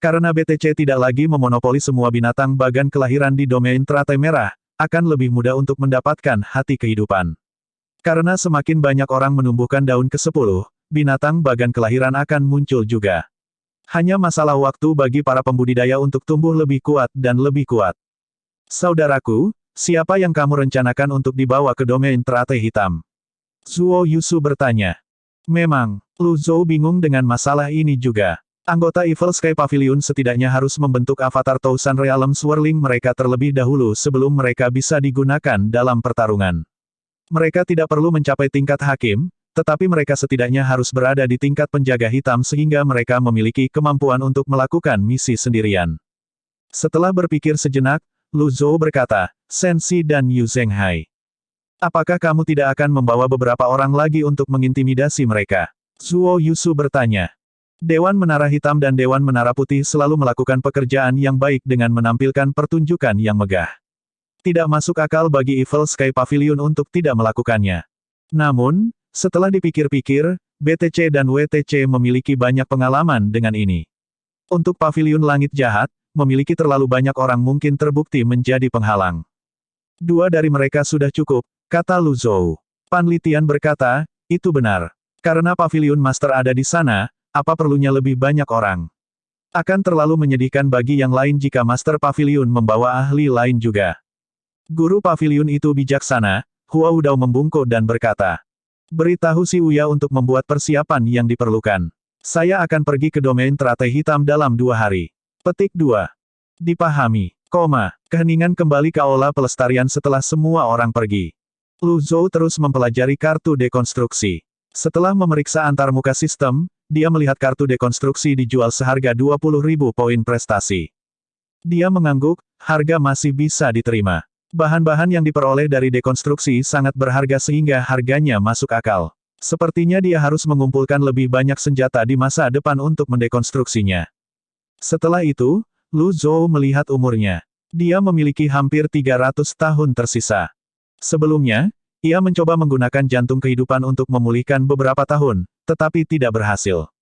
S1: Karena BTC tidak lagi memonopoli semua binatang bagan kelahiran di domain teratai merah, akan lebih mudah untuk mendapatkan hati kehidupan. Karena semakin banyak orang menumbuhkan daun ke-10, binatang bagan kelahiran akan muncul juga. Hanya masalah waktu bagi para pembudidaya untuk tumbuh lebih kuat dan lebih kuat. Saudaraku, siapa yang kamu rencanakan untuk dibawa ke domain teratai hitam? Zuo Yusu bertanya. Memang, Lu Zhou bingung dengan masalah ini juga. Anggota Evil Sky Pavilion setidaknya harus membentuk avatar Thousand Realm Swirling mereka terlebih dahulu sebelum mereka bisa digunakan dalam pertarungan. Mereka tidak perlu mencapai tingkat hakim, tetapi mereka setidaknya harus berada di tingkat penjaga hitam sehingga mereka memiliki kemampuan untuk melakukan misi sendirian. Setelah berpikir sejenak, Lu Zhou berkata, Sensi dan Yu Zhenghai. Apakah kamu tidak akan membawa beberapa orang lagi untuk mengintimidasi mereka? Zuo Yusu bertanya. Dewan Menara Hitam dan Dewan Menara Putih selalu melakukan pekerjaan yang baik dengan menampilkan pertunjukan yang megah. Tidak masuk akal bagi Evil Sky Pavilion untuk tidak melakukannya. Namun, setelah dipikir-pikir, BTC dan WTC memiliki banyak pengalaman dengan ini. Untuk Pavilion Langit Jahat, memiliki terlalu banyak orang mungkin terbukti menjadi penghalang. 2 dari mereka sudah cukup, kata Lu Zhou. Pan Litian berkata, itu benar. Karena Pavilion Master ada di sana, apa perlunya lebih banyak orang? Akan terlalu menyedihkan bagi yang lain jika Master Pavilion membawa ahli lain juga. Guru Pavilion itu bijaksana, Hua Wudao membungkuk dan berkata. Beritahu si Uya untuk membuat persiapan yang diperlukan. Saya akan pergi ke domain teratai hitam dalam 2 hari. Petik 2. Dipahami. Keheningan kembali ke aula pelestarian setelah semua orang pergi. Lu Zhou terus mempelajari kartu dekonstruksi. Setelah memeriksa antarmuka sistem, dia melihat kartu dekonstruksi dijual seharga 20.000 poin prestasi. Dia mengangguk, harga masih bisa diterima. Bahan-bahan yang diperoleh dari dekonstruksi sangat berharga sehingga harganya masuk akal. Sepertinya dia harus mengumpulkan lebih banyak senjata di masa depan untuk mendekonstruksinya. Setelah itu, Lu Zhou melihat umurnya. Dia memiliki hampir 300 tahun tersisa. Sebelumnya, ia mencoba menggunakan jantung kehidupan untuk memulihkan beberapa tahun, tetapi tidak berhasil.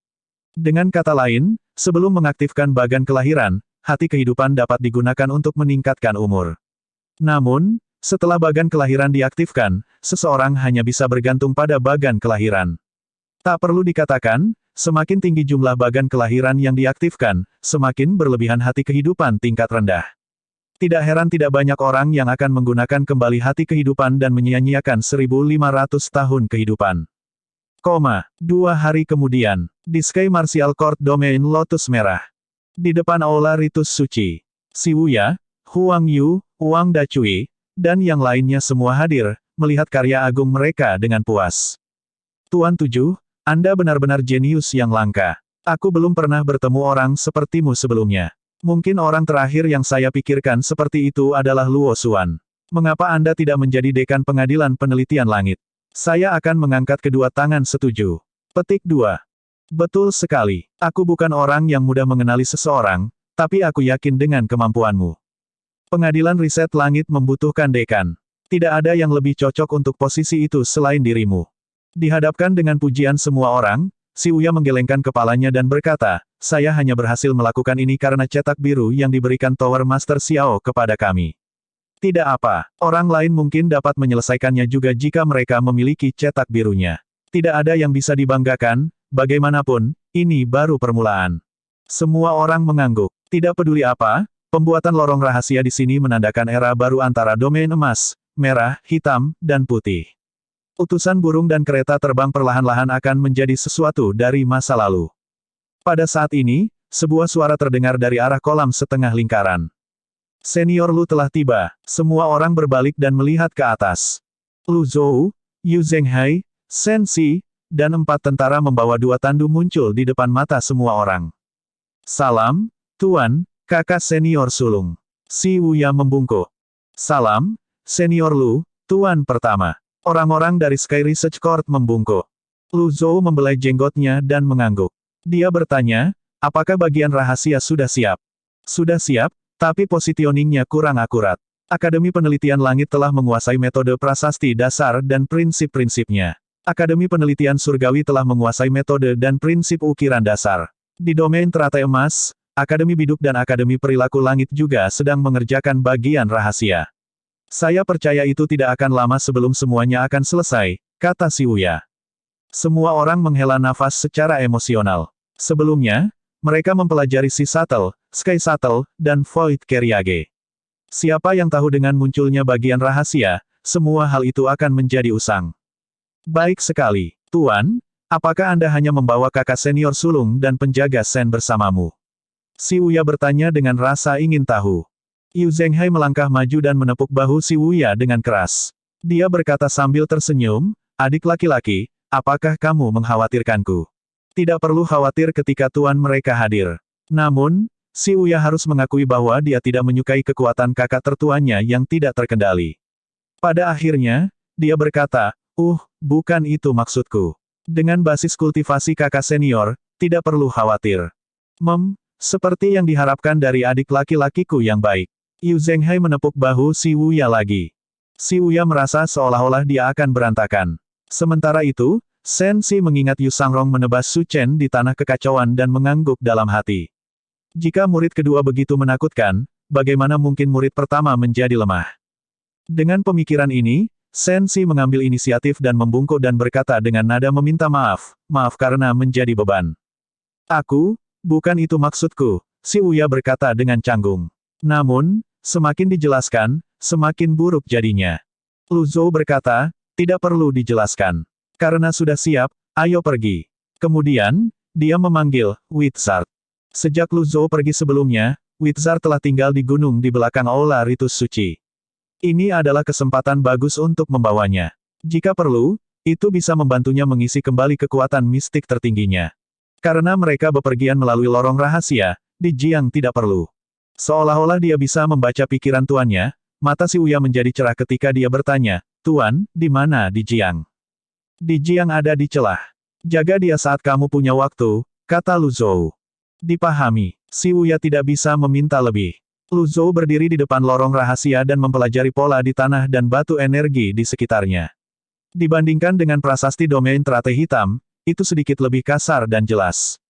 S1: Dengan kata lain, sebelum mengaktifkan bagan kelahiran, hati kehidupan dapat digunakan untuk meningkatkan umur. Namun, setelah bagan kelahiran diaktifkan, seseorang hanya bisa bergantung pada bagan kelahiran. Tak perlu dikatakan, semakin tinggi jumlah bagan kelahiran yang diaktifkan, semakin berlebihan hati kehidupan tingkat rendah. Tidak heran tidak banyak orang yang akan menggunakan kembali hati kehidupan dan menyia-nyiakan 1.500 tahun kehidupan. 2 hari kemudian, di Sky Martial Court Domain Lotus Merah. Di depan aula ritus suci, Si Wuya, Huang Yu, Wang Dacui, dan yang lainnya semua hadir, melihat karya agung mereka dengan puas. Tuan 7, Anda benar-benar jenius yang langka. Aku belum pernah bertemu orang sepertimu sebelumnya. Mungkin orang terakhir yang saya pikirkan seperti itu adalah Luo Xuan. Mengapa Anda tidak menjadi dekan pengadilan penelitian langit? Saya akan mengangkat kedua tangan setuju. Petik 2. Betul sekali. Aku bukan orang yang mudah mengenali seseorang, tapi aku yakin dengan kemampuanmu. Pengadilan riset langit membutuhkan dekan. Tidak ada yang lebih cocok untuk posisi itu selain dirimu. Dihadapkan dengan pujian semua orang, Si Uya menggelengkan kepalanya dan berkata, saya hanya berhasil melakukan ini karena cetak biru yang diberikan Tower Master Xiao kepada kami. Tidak apa, orang lain mungkin dapat menyelesaikannya juga jika mereka memiliki cetak birunya. Tidak ada yang bisa dibanggakan, bagaimanapun, ini baru permulaan. Semua orang mengangguk. Tidak peduli apa, pembuatan lorong rahasia di sini menandakan era baru antara domain emas, merah, hitam, dan putih. Utusan burung dan kereta terbang perlahan-lahan akan menjadi sesuatu dari masa lalu. Pada saat ini, sebuah suara terdengar dari arah kolam setengah lingkaran. Senior Lu telah tiba, semua orang berbalik dan melihat ke atas. Lu Zhou, Yu Zhenghai, Shen Xi, dan 4 tentara membawa 2 tandu muncul di depan mata semua orang. Salam, Tuan, kakak senior sulung. Si Wuya membungkuk. Salam, senior Lu, Tuan pertama. Orang-orang dari Sky Research Court membungkuk. Lu Zhou membelai jenggotnya dan mengangguk. Dia bertanya, apakah bagian rahasia sudah siap? Sudah siap, tapi positioningnya kurang akurat. Akademi Penelitian Langit telah menguasai metode prasasti dasar dan prinsip-prinsipnya. Akademi Penelitian Surgawi telah menguasai metode dan prinsip ukiran dasar. Di domain teratai emas, Akademi Biduk dan Akademi Perilaku Langit juga sedang mengerjakan bagian rahasia. Saya percaya itu tidak akan lama sebelum semuanya akan selesai, kata Si Wuya. Semua orang menghela nafas secara emosional. Sebelumnya, mereka mempelajari Sea Shuttle, Sky Shuttle, dan Void Carriage. Siapa yang tahu dengan munculnya bagian rahasia, semua hal itu akan menjadi usang. Baik sekali, Tuan, apakah Anda hanya membawa kakak senior sulung dan penjaga Sen bersamamu? Si Wuya bertanya dengan rasa ingin tahu. Yu Zhenghai melangkah maju dan menepuk bahu Si Wuya dengan keras. Dia berkata sambil tersenyum, adik laki-laki, apakah kamu mengkhawatirkanku? Tidak perlu khawatir ketika Tuan mereka hadir. Namun, Si Wuya harus mengakui bahwa dia tidak menyukai kekuatan kakak tertuanya yang tidak terkendali. Pada akhirnya, dia berkata, bukan itu maksudku. Dengan basis kultivasi kakak senior, tidak perlu khawatir. Seperti yang diharapkan dari adik laki-lakiku yang baik. Yu Zhenghai menepuk bahu Si Wuya lagi. Si Wuya merasa seolah-olah dia akan berantakan. Sementara itu, Sen Si mengingat Yu Sangrong menebas Su Chen di tanah kekacauan dan mengangguk dalam hati. Jika murid kedua begitu menakutkan, bagaimana mungkin murid pertama menjadi lemah? Dengan pemikiran ini, Sen Si mengambil inisiatif dan membungkuk dan berkata dengan nada meminta maaf karena menjadi beban. Bukan itu maksudku, Si Wuya berkata dengan canggung. Namun, semakin dijelaskan, semakin buruk jadinya. Lu Zhou berkata, tidak perlu dijelaskan. Karena sudah siap, ayo pergi. Kemudian, dia memanggil Wizard. Sejak Lu Zhou pergi sebelumnya, Wizard telah tinggal di gunung di belakang Aula Ritus Suci. Ini adalah kesempatan bagus untuk membawanya. Jika perlu, itu bisa membantunya mengisi kembali kekuatan mistik tertingginya. Karena mereka bepergian melalui lorong rahasia, Di Jiang tidak perlu. Seolah-olah dia bisa membaca pikiran tuannya, mata Si Wuya menjadi cerah ketika dia bertanya, Tuan, di mana Di Jiang? Di Jiang ada di celah. Jaga dia saat kamu punya waktu, kata Lu Zhou. Dipahami, Si Wuya tidak bisa meminta lebih. Lu Zhou berdiri di depan lorong rahasia dan mempelajari pola di tanah dan batu energi di sekitarnya. Dibandingkan dengan prasasti domain teratai hitam, itu sedikit lebih kasar dan jelas.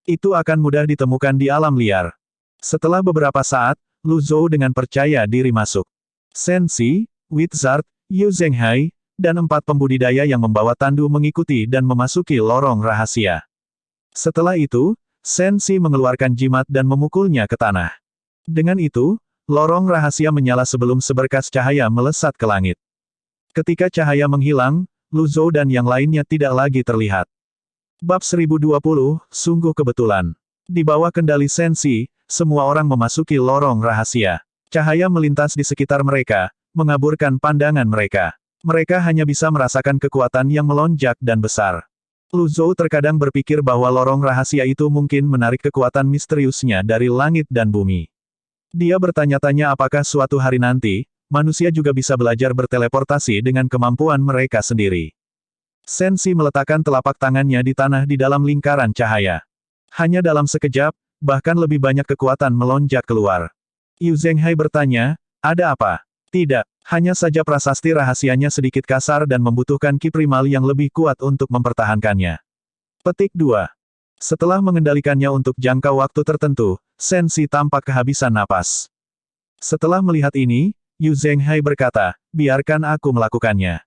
S1: Itu akan mudah ditemukan di alam liar. Setelah beberapa saat, Lu Zhou dengan percaya diri masuk. Sen Si, Wizard, Yu Zhenghai, dan 4 pembudidaya yang membawa tandu mengikuti dan memasuki lorong rahasia. Setelah itu, Sen Si mengeluarkan jimat dan memukulnya ke tanah. Dengan itu, lorong rahasia menyala sebelum seberkas cahaya melesat ke langit. Ketika cahaya menghilang, Lu Zhou dan yang lainnya tidak lagi terlihat. Bab 1020, sungguh kebetulan. Di bawah kendali Sen Si, semua orang memasuki lorong rahasia. Cahaya melintas di sekitar mereka, mengaburkan pandangan mereka. Mereka hanya bisa merasakan kekuatan yang melonjak dan besar. Lu Zhou terkadang berpikir bahwa lorong rahasia itu mungkin menarik kekuatan misteriusnya dari langit dan bumi. Dia bertanya-tanya apakah suatu hari nanti, manusia juga bisa belajar berteleportasi dengan kemampuan mereka sendiri. Sen Si meletakkan telapak tangannya di tanah di dalam lingkaran cahaya. Hanya dalam sekejap, bahkan lebih banyak kekuatan melonjak keluar. Yu Zhenghai bertanya, ada apa? Tidak, hanya saja prasasti rahasianya sedikit kasar dan membutuhkan ki primal yang lebih kuat untuk mempertahankannya. Petik 2. Setelah mengendalikannya untuk jangka waktu tertentu, Sen Si tampak kehabisan napas. Setelah melihat ini, Yu Zhenghai berkata, biarkan aku melakukannya.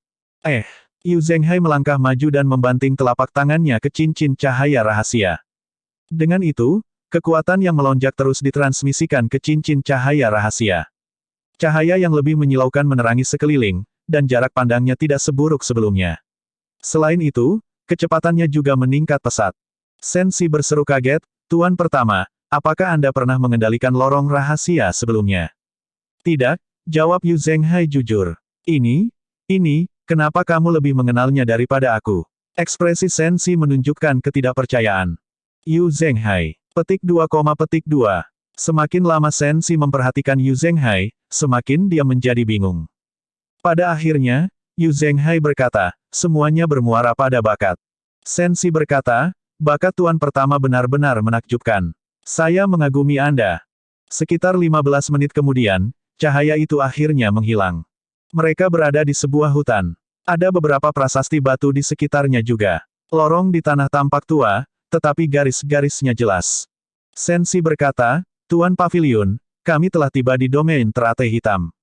S1: Yu Zhenghai melangkah maju dan membanting telapak tangannya ke cincin cahaya rahasia. Dengan itu, kekuatan yang melonjak terus ditransmisikan ke cincin cahaya rahasia. Cahaya yang lebih menyilaukan menerangi sekeliling, dan jarak pandangnya tidak seburuk sebelumnya. Selain itu, kecepatannya juga meningkat pesat. Sen Si berseru kaget, Tuan pertama, apakah Anda pernah mengendalikan lorong rahasia sebelumnya? Tidak, jawab Yu Zhenghai jujur. Ini, kenapa kamu lebih mengenalnya daripada aku? Ekspresi Sen Si menunjukkan ketidakpercayaan. Yu Zhenghai. Petik 2, petik 2. Semakin lama Sen Si memperhatikan Yu Zhenghai, semakin dia menjadi bingung. Pada akhirnya, Yu Zhenghai berkata, semuanya bermuara pada bakat. Sensi berkata, bakat Tuan pertama benar-benar menakjubkan. Saya mengagumi Anda. Sekitar 15 menit kemudian, cahaya itu akhirnya menghilang. Mereka berada di sebuah hutan. Ada beberapa prasasti batu di sekitarnya juga. Lorong di tanah tampak tua, tetapi garis-garisnya jelas. Sensi berkata, Tuan Pavilion, kami telah tiba di domain teratai hitam.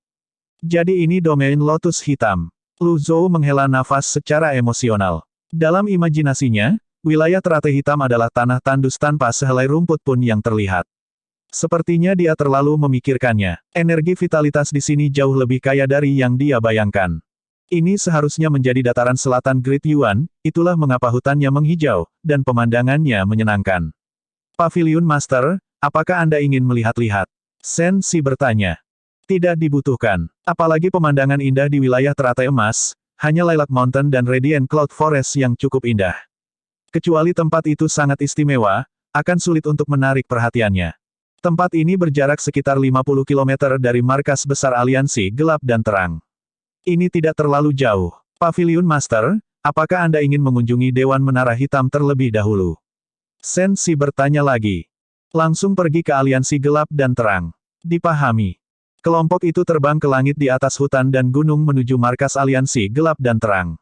S1: Jadi ini domain lotus hitam. Lu Zhou menghela nafas secara emosional. Dalam imajinasinya, wilayah teratai hitam adalah tanah tandus tanpa sehelai rumput pun yang terlihat. Sepertinya dia terlalu memikirkannya. Energi vitalitas di sini jauh lebih kaya dari yang dia bayangkan. Ini seharusnya menjadi dataran selatan Great Yuan, itulah mengapa hutannya menghijau, dan pemandangannya menyenangkan. Pavilion Master, apakah Anda ingin melihat-lihat? Sensi bertanya. Tidak dibutuhkan. Apalagi pemandangan indah di wilayah teratai emas, hanya Lilac Mountain dan Radiant Cloud Forest yang cukup indah. Kecuali tempat itu sangat istimewa, akan sulit untuk menarik perhatiannya. Tempat ini berjarak sekitar 50 km dari markas besar aliansi gelap dan terang. Ini tidak terlalu jauh. Pavilion Master, apakah Anda ingin mengunjungi Dewan Menara Hitam terlebih dahulu? Sensi bertanya lagi. Langsung pergi ke aliansi gelap dan terang. Dipahami. Kelompok itu terbang ke langit di atas hutan dan gunung menuju markas aliansi gelap dan terang.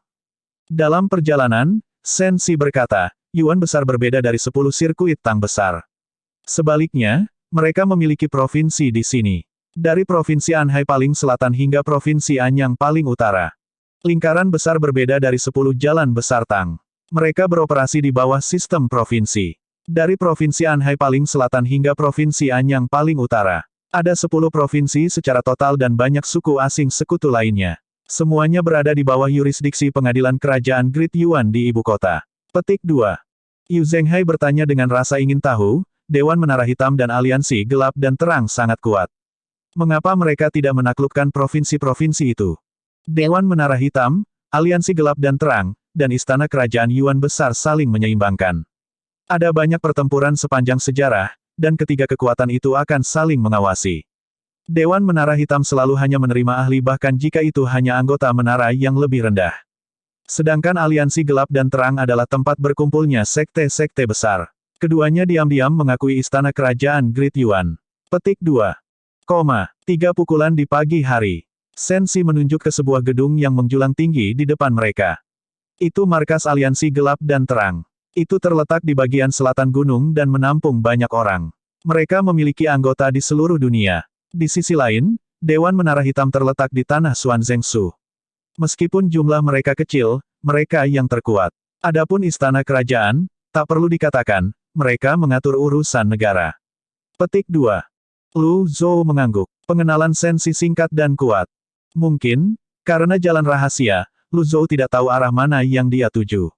S1: Dalam perjalanan, Sensi berkata, Yuan besar berbeda dari 10 sirkuit tang besar. Sebaliknya, mereka memiliki provinsi di sini. Dari provinsi Anhai paling selatan hingga provinsi Anyang paling utara. Lingkaran besar berbeda dari 10 jalan besar tang. Mereka beroperasi di bawah sistem provinsi. Dari provinsi Anhai paling selatan hingga provinsi Anyang paling utara. Ada 10 provinsi secara total dan banyak suku asing sekutu lainnya. Semuanya berada di bawah yurisdiksi pengadilan kerajaan Great Yuan di ibu kota. Petik 2. Yu Zhenghai bertanya dengan rasa ingin tahu, Dewan Menara Hitam dan Aliansi Gelap dan Terang sangat kuat. Mengapa mereka tidak menaklukkan provinsi-provinsi itu? Dewan Menara Hitam, Aliansi Gelap dan Terang, dan Istana Kerajaan Yuan Besar saling menyeimbangkan. Ada banyak pertempuran sepanjang sejarah, dan ketiga kekuatan itu akan saling mengawasi. Dewan Menara Hitam selalu hanya menerima ahli bahkan jika itu hanya anggota menara yang lebih rendah. Sedangkan Aliansi Gelap dan Terang adalah tempat berkumpulnya sekte-sekte besar. Keduanya diam-diam mengakui Istana Kerajaan Great Yuan. Petik 2. 3 pukulan di pagi hari. Sensi menunjuk ke sebuah gedung yang menjulang tinggi di depan mereka. Itu markas Aliansi Gelap dan Terang. Itu terletak di bagian selatan gunung dan menampung banyak orang. Mereka memiliki anggota di seluruh dunia. Di sisi lain, Dewan Menara Hitam terletak di tanah Xuanzhengshu. Meskipun jumlah mereka kecil, mereka yang terkuat. Adapun Istana Kerajaan, tak perlu dikatakan, mereka mengatur urusan negara. Petik 2. Lu Zhou mengangguk. Pengenalan Sensi singkat dan kuat. Mungkin, karena jalan rahasia, Lu Zhou tidak tahu arah mana yang dia tuju.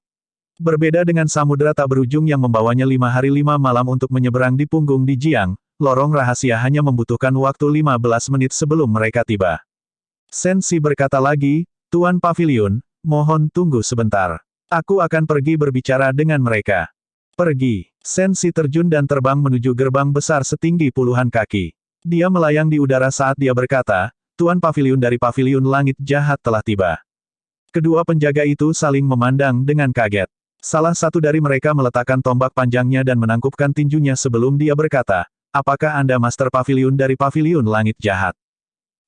S1: Berbeda dengan samudera tak berujung yang membawanya 5 hari 5 malam untuk menyeberang di punggung di Jiang, lorong rahasia hanya membutuhkan waktu 15 menit sebelum mereka tiba. Sensi berkata lagi, Tuan Pavilion, mohon tunggu sebentar. Aku akan pergi berbicara dengan mereka. Pergi. Sensi terjun dan terbang menuju gerbang besar setinggi puluhan kaki. Dia melayang di udara saat dia berkata, Tuan Pavilion dari Pavilion Langit Jahat telah tiba. Kedua penjaga itu saling memandang dengan kaget. Salah satu dari mereka meletakkan tombak panjangnya dan menangkupkan tinjunya sebelum dia berkata, apakah Anda Master Pavilion dari Pavilion Langit Jahat?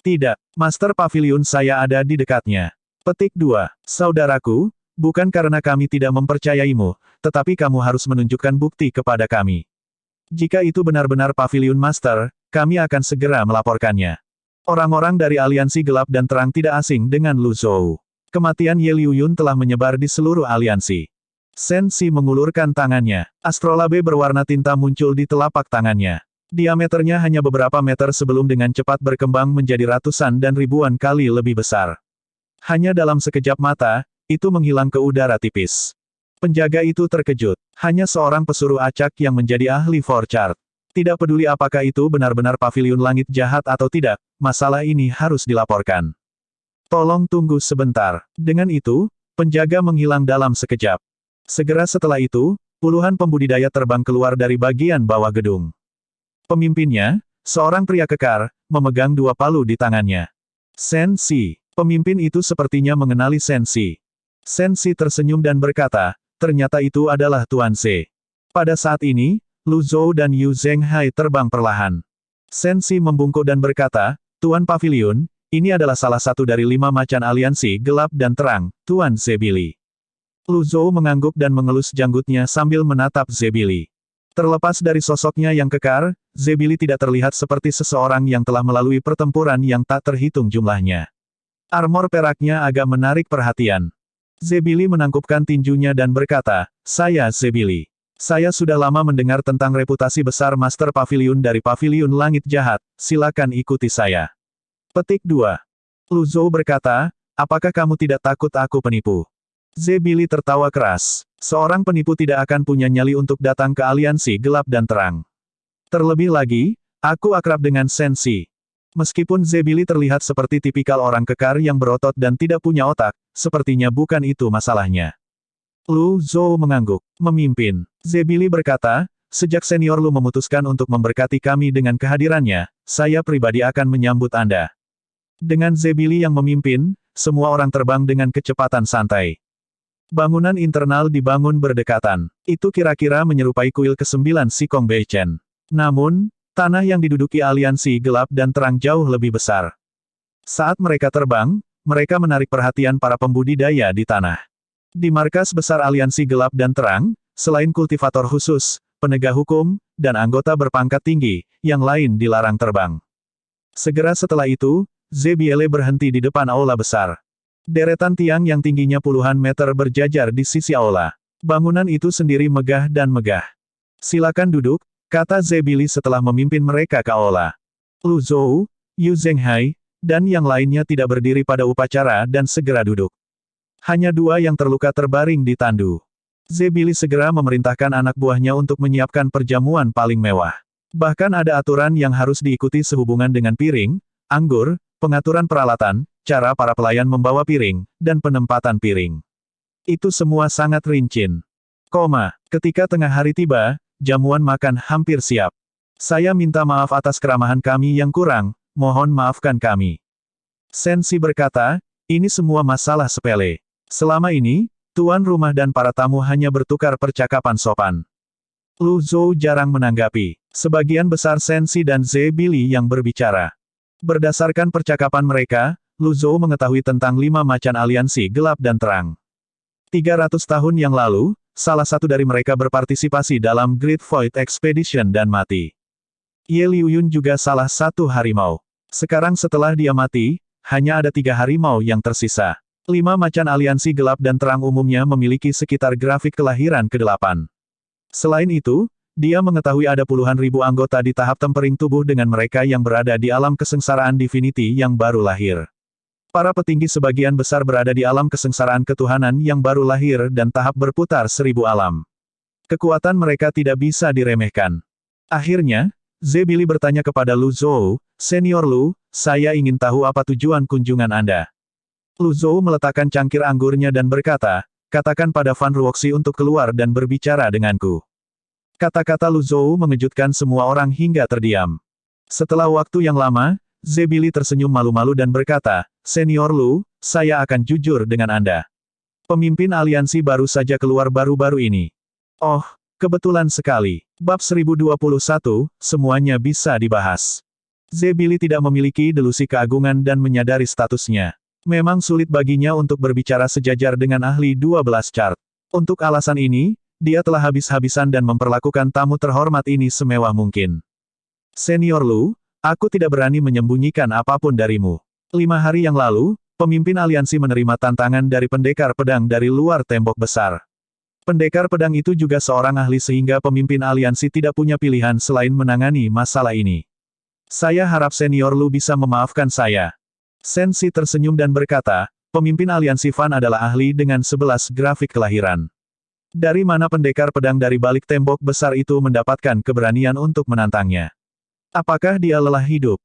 S1: Tidak, Master Pavilion saya ada di dekatnya. Petik 2. Saudaraku, bukan karena kami tidak mempercayaimu, tetapi kamu harus menunjukkan bukti kepada kami. Jika itu benar-benar Pavilion Master, kami akan segera melaporkannya. Orang-orang dari Aliansi Gelap dan Terang tidak asing dengan Lu Zhou. Kematian Ye Liuyun telah menyebar di seluruh aliansi. Sensi mengulurkan tangannya. Astrolabe berwarna tinta muncul di telapak tangannya. Diameternya hanya beberapa meter sebelum dengan cepat berkembang menjadi ratusan dan ribuan kali lebih besar. Hanya dalam sekejap mata, itu menghilang ke udara tipis. Penjaga itu terkejut. Hanya seorang pesuruh acak yang menjadi ahli Forchart. Tidak peduli apakah itu benar-benar Pavilion Langit Jahat atau tidak, masalah ini harus dilaporkan. Tolong tunggu sebentar. Dengan itu, penjaga menghilang dalam sekejap. Segera setelah itu, puluhan pembudidaya terbang keluar dari bagian bawah gedung. Pemimpinnya, seorang pria kekar, memegang 2 palu di tangannya. Sensi. Pemimpin itu sepertinya mengenali Sensi. Sensi tersenyum dan berkata, ternyata itu adalah Tuan Ze. Pada saat ini, Lu Zhou dan Yu Zhenghai terbang perlahan. Sensi membungkuk dan berkata, Tuan Pavilion, ini adalah salah satu dari 5 macan aliansi gelap dan terang, Tuan Zebili. Lu Zhou mengangguk dan mengelus janggutnya sambil menatap Zebili. Terlepas dari sosoknya yang kekar, Zebili tidak terlihat seperti seseorang yang telah melalui pertempuran yang tak terhitung jumlahnya. Armor peraknya agak menarik perhatian. Zebili menangkupkan tinjunya dan berkata, saya Zebili. Saya sudah lama mendengar tentang reputasi besar Master Pavilion dari Pavilion Langit Jahat, silakan ikuti saya. Petik 2. Lu Zhou berkata, apakah kamu tidak takut aku penipu? Zebili tertawa keras. Seorang penipu tidak akan punya nyali untuk datang ke aliansi gelap dan terang. Terlebih lagi, aku akrab dengan Sensi. Meskipun Zebili terlihat seperti tipikal orang kekar yang berotot dan tidak punya otak, sepertinya bukan itu masalahnya. Lu Zhou mengangguk. Memimpin. Zebili berkata, sejak senior Lu memutuskan untuk memberkati kami dengan kehadirannya, saya pribadi akan menyambut Anda. Dengan Zebili yang memimpin, semua orang terbang dengan kecepatan santai. Bangunan internal dibangun berdekatan. Itu kira-kira menyerupai kuil ke-9 Sikong Beichen. Namun, tanah yang diduduki aliansi gelap dan terang jauh lebih besar. Saat mereka terbang, mereka menarik perhatian para pembudidaya di tanah. Di markas besar aliansi gelap dan terang, selain kultivator khusus, penegak hukum, dan anggota berpangkat tinggi, yang lain dilarang terbang. Segera setelah itu, Zebiele berhenti di depan aula besar. Deretan tiang yang tingginya puluhan meter berjajar di sisi aula. Bangunan itu sendiri megah dan megah. Silakan duduk, kata Zebili setelah memimpin mereka ke aula. Lu Zhou, Yu Zhenghai, dan yang lainnya tidak berdiri pada upacara dan segera duduk. Hanya 2 yang terluka terbaring di tandu. Zebili segera memerintahkan anak buahnya untuk menyiapkan perjamuan paling mewah. Bahkan ada aturan yang harus diikuti sehubungan dengan piring, anggur, pengaturan peralatan, cara para pelayan membawa piring, dan penempatan piring. Itu semua sangat rinci. Ketika tengah hari tiba, jamuan makan hampir siap. Saya minta maaf atas keramahan kami yang kurang, mohon maafkan kami. Sensi berkata, ini semua masalah sepele. Selama ini, tuan rumah dan para tamu hanya bertukar percakapan sopan. Lu Zhou jarang menanggapi. Sebagian besar Sensi dan Zebili yang berbicara. Berdasarkan percakapan mereka, Lu Zhou mengetahui tentang 5 macan aliansi gelap dan terang. 300 tahun yang lalu, salah satu dari mereka berpartisipasi dalam Great Void Expedition dan mati. Ye Liuyun juga salah satu harimau. Sekarang setelah dia mati, hanya ada 3 harimau yang tersisa. 5 macan aliansi gelap dan terang umumnya memiliki sekitar grafik kelahiran ke-8. Selain itu, dia mengetahui ada puluhan ribu anggota di tahap tempering tubuh dengan mereka yang berada di alam kesengsaraan Divinity yang baru lahir. Para petinggi sebagian besar berada di alam kesengsaraan ketuhanan yang baru lahir dan tahap berputar 1000 alam. Kekuatan mereka tidak bisa diremehkan. Akhirnya, Zebili bertanya kepada Lu Zhou, Senior Lu, saya ingin tahu apa tujuan kunjungan Anda. Lu Zhou meletakkan cangkir anggurnya dan berkata, katakan pada Fan Ruoxi untuk keluar dan berbicara denganku. Kata-kata Lu Zhou mengejutkan semua orang hingga terdiam. Setelah waktu yang lama, Zebili tersenyum malu-malu dan berkata, Senior Lu, saya akan jujur dengan Anda. Pemimpin aliansi baru saja keluar baru-baru ini. Oh, kebetulan sekali. Bab 1021, semuanya bisa dibahas. Zebili tidak memiliki delusi keagungan dan menyadari statusnya. Memang sulit baginya untuk berbicara sejajar dengan ahli 12 chart. Untuk alasan ini, dia telah habis-habisan dan memperlakukan tamu terhormat ini semewah mungkin. Senior Lu, aku tidak berani menyembunyikan apapun darimu. 5 hari yang lalu, pemimpin aliansi menerima tantangan dari pendekar pedang dari luar tembok besar. Pendekar pedang itu juga seorang ahli sehingga pemimpin aliansi tidak punya pilihan selain menangani masalah ini. Saya harap Senior Lu bisa memaafkan saya. Sensi tersenyum dan berkata, pemimpin aliansi Fan adalah ahli dengan 11 grafik kelahiran. Dari mana pendekar pedang dari balik tembok besar itu mendapatkan keberanian untuk menantangnya? Apakah dia lelah hidup?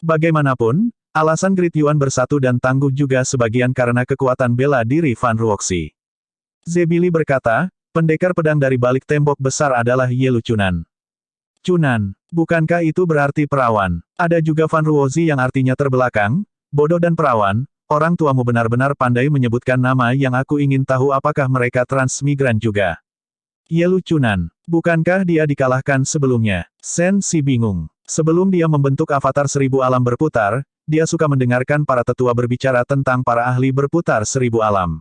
S1: Bagaimanapun, alasan Great Yuan bersatu dan tangguh juga sebagian karena kekuatan bela diri Fan Ruoxi. Zebili berkata, pendekar pedang dari balik tembok besar adalah Ye Lucunan. Cunan, bukankah itu berarti perawan? Ada juga Fan Ruoxi yang artinya terbelakang, bodoh dan perawan, Orang tuamu benar-benar pandai menyebutkan nama yang aku ingin tahu apakah mereka transmigran juga. Ye Lucunan, bukankah dia dikalahkan sebelumnya? Sen Si bingung. Sebelum dia membentuk avatar 1000 alam berputar, dia suka mendengarkan para tetua berbicara tentang para ahli berputar 1000 alam.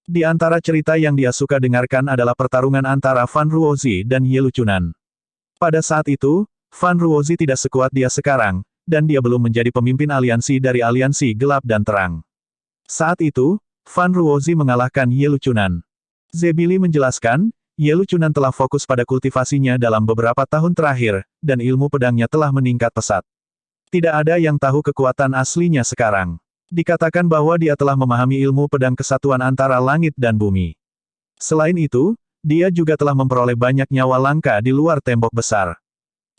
S1: Di antara cerita yang dia suka dengarkan adalah pertarungan antara Fan Ruozi dan Ye Lucunan. Pada saat itu, Fan Ruozi tidak sekuat dia sekarang, dan dia belum menjadi pemimpin aliansi dari aliansi gelap dan terang. Saat itu, Fan Ruozi mengalahkan Ye Lucunan. Zebili menjelaskan, Ye Lucunan telah fokus pada kultivasinya dalam beberapa tahun terakhir, dan ilmu pedangnya telah meningkat pesat. Tidak ada yang tahu kekuatan aslinya sekarang. Dikatakan bahwa dia telah memahami ilmu pedang kesatuan antara langit dan bumi. Selain itu, dia juga telah memperoleh banyak nyawa langka di luar tembok besar.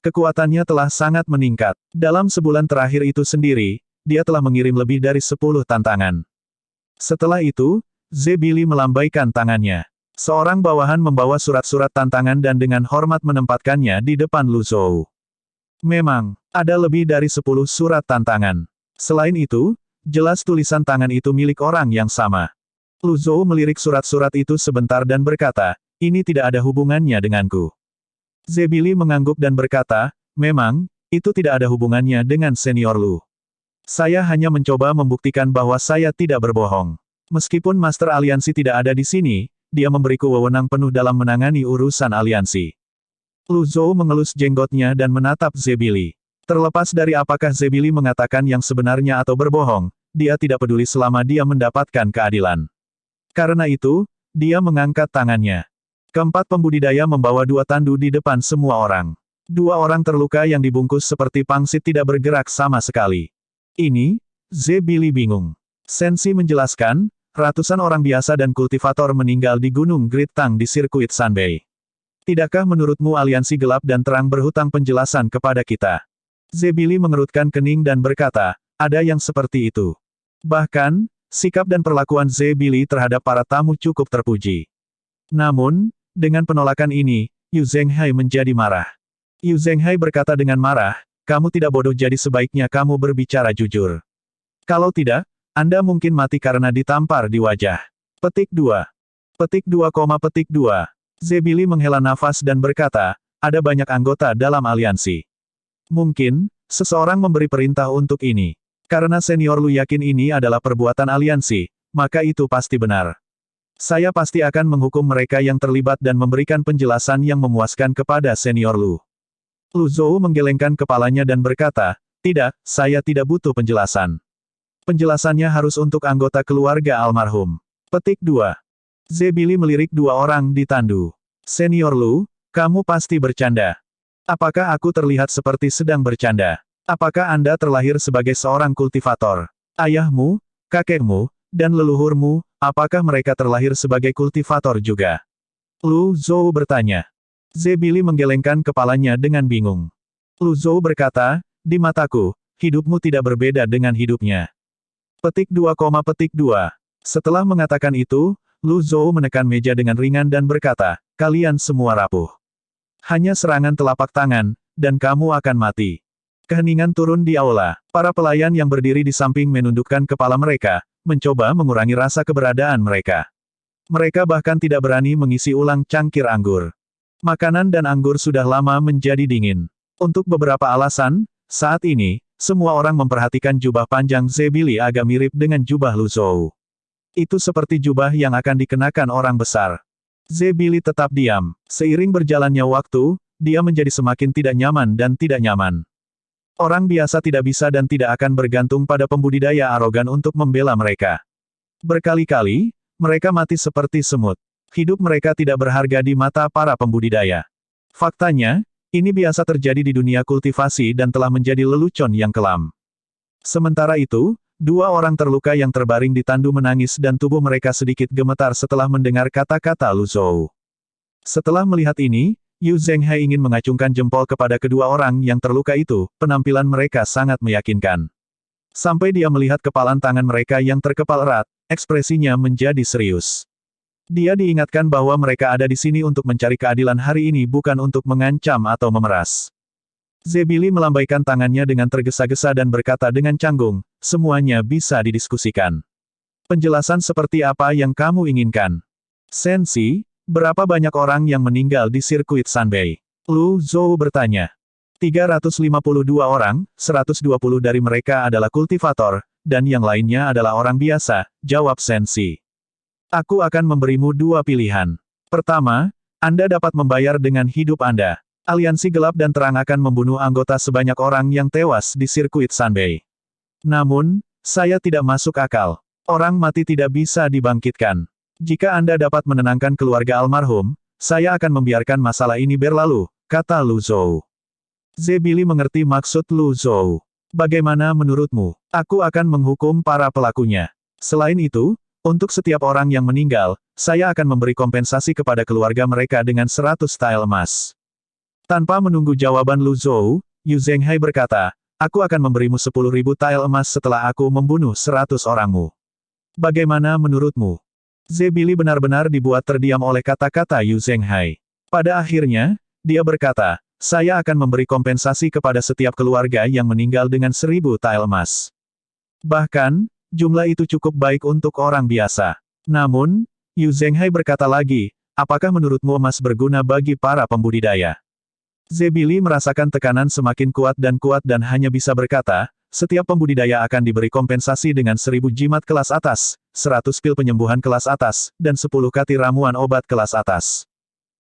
S1: Kekuatannya telah sangat meningkat. Dalam sebulan terakhir itu sendiri, dia telah mengirim lebih dari 10 tantangan. Setelah itu, Zebili melambaikan tangannya. Seorang bawahan membawa surat-surat tantangan dan dengan hormat menempatkannya di depan Lu Zhou. Memang, ada lebih dari 10 surat tantangan. Selain itu, jelas tulisan tangan itu milik orang yang sama. Lu Zhou melirik surat-surat itu sebentar dan berkata, ini tidak ada hubungannya denganku. Zebili mengangguk dan berkata, memang, itu tidak ada hubungannya dengan senior Lu. Saya hanya mencoba membuktikan bahwa saya tidak berbohong. Meskipun Master Aliansi tidak ada di sini, dia memberiku wewenang penuh dalam menangani urusan aliansi. Lu Zhou mengelus jenggotnya dan menatap Zebili. Terlepas dari apakah Zebili mengatakan yang sebenarnya atau berbohong, dia tidak peduli selama dia mendapatkan keadilan. Karena itu, dia mengangkat tangannya. Keempat pembudidaya membawa 2 tandu di depan semua orang. 2 orang terluka yang dibungkus seperti pangsit tidak bergerak sama sekali. Ini, Zebili bingung. Sensi menjelaskan, ratusan orang biasa dan kultivator meninggal di Gunung Great Tang di sirkuit Sanbei. Tidakkah menurutmu aliansi gelap dan terang berhutang penjelasan kepada kita? Zebili mengerutkan kening dan berkata, ada yang seperti itu. Bahkan, sikap dan perlakuan Zebili terhadap para tamu cukup terpuji. Namun, dengan penolakan ini, Yu Zhenghai menjadi marah. Yu Zhenghai berkata dengan marah, kamu tidak bodoh jadi sebaiknya kamu berbicara jujur. Kalau tidak, Anda mungkin mati karena ditampar di wajah. Petik 2. Petik 2, Zebili menghela nafas dan berkata, ada banyak anggota dalam aliansi. Mungkin, seseorang memberi perintah untuk ini. Karena senior Lu yakin ini adalah perbuatan aliansi, maka itu pasti benar. Saya pasti akan menghukum mereka yang terlibat dan memberikan penjelasan yang memuaskan kepada senior Lu. Lu Zhou menggelengkan kepalanya dan berkata, tidak, saya tidak butuh penjelasan. Penjelasannya harus untuk anggota keluarga almarhum. Petik 2. Zebili melirik 2 orang di tandu. Senior Lu, kamu pasti bercanda. Apakah aku terlihat seperti sedang bercanda? Apakah Anda terlahir sebagai seorang kultivator? Ayahmu, kakekmu, dan leluhurmu, apakah mereka terlahir sebagai kultivator juga? Lu Zhou bertanya. Zebili menggelengkan kepalanya dengan bingung. Lu Zhou berkata, di mataku, hidupmu tidak berbeda dengan hidupnya. Petik 2, Setelah mengatakan itu, Lu Zhou menekan meja dengan ringan dan berkata, kalian semua rapuh. Hanya serangan telapak tangan, dan kamu akan mati. Keheningan turun di aula. Para pelayan yang berdiri di samping menundukkan kepala mereka, mencoba mengurangi rasa keberadaan mereka. Mereka bahkan tidak berani mengisi ulang cangkir anggur. Makanan dan anggur sudah lama menjadi dingin. Untuk beberapa alasan, saat ini, semua orang memperhatikan jubah panjang Zebili agak mirip dengan jubah Lu Zhou. Itu seperti jubah yang akan dikenakan orang besar. Zebili tetap diam. Seiring berjalannya waktu, dia menjadi semakin tidak nyaman dan tidak nyaman. Orang biasa tidak bisa dan tidak akan bergantung pada pembudidaya arogan untuk membela mereka. Berkali-kali, mereka mati seperti semut. Hidup mereka tidak berharga di mata para pembudidaya. Faktanya, ini biasa terjadi di dunia kultivasi dan telah menjadi lelucon yang kelam. Sementara itu, 2 orang terluka yang terbaring di tandu menangis dan tubuh mereka sedikit gemetar setelah mendengar kata-kata Lu Zhou. Setelah melihat ini, Yu Zhenghai ingin mengacungkan jempol kepada kedua orang yang terluka itu, penampilan mereka sangat meyakinkan. Sampai dia melihat kepalan tangan mereka yang terkepal erat, ekspresinya menjadi serius. Dia diingatkan bahwa mereka ada di sini untuk mencari keadilan hari ini bukan untuk mengancam atau memeras. Zebili melambaikan tangannya dengan tergesa-gesa dan berkata dengan canggung, semuanya bisa didiskusikan. Penjelasan seperti apa yang kamu inginkan? Sensi, berapa banyak orang yang meninggal di sirkuit Sanbei? Lu Zhou bertanya. 352 orang, 120 dari mereka adalah kultivator, dan yang lainnya adalah orang biasa, jawab Sensi. Aku akan memberimu dua pilihan. Pertama, Anda dapat membayar dengan hidup Anda. Aliansi gelap dan terang akan membunuh anggota sebanyak orang yang tewas di sirkuit Sanbei. Namun, saya tidak masuk akal. Orang mati tidak bisa dibangkitkan. Jika Anda dapat menenangkan keluarga almarhum, saya akan membiarkan masalah ini berlalu, kata Lu Zhou. Zebili mengerti maksud Lu Zhou. Bagaimana menurutmu? Aku akan menghukum para pelakunya. Selain itu, untuk setiap orang yang meninggal, saya akan memberi kompensasi kepada keluarga mereka dengan 100 tile emas. Tanpa menunggu jawaban Lu Zhou, Yu Zhenghai berkata, aku akan memberimu 10.000 tile emas setelah aku membunuh 100 orangmu. Bagaimana menurutmu? Zebili benar-benar dibuat terdiam oleh kata-kata Yu Zhenghai. Pada akhirnya, dia berkata, saya akan memberi kompensasi kepada setiap keluarga yang meninggal dengan 1.000 tile emas. Bahkan, jumlah itu cukup baik untuk orang biasa. Namun, Yu Zhenghai berkata lagi, apakah menurutmu emas berguna bagi para pembudidaya? Zebili merasakan tekanan semakin kuat dan hanya bisa berkata, setiap pembudidaya akan diberi kompensasi dengan 1.000 jimat kelas atas, 100 pil penyembuhan kelas atas, dan 10 kati ramuan obat kelas atas.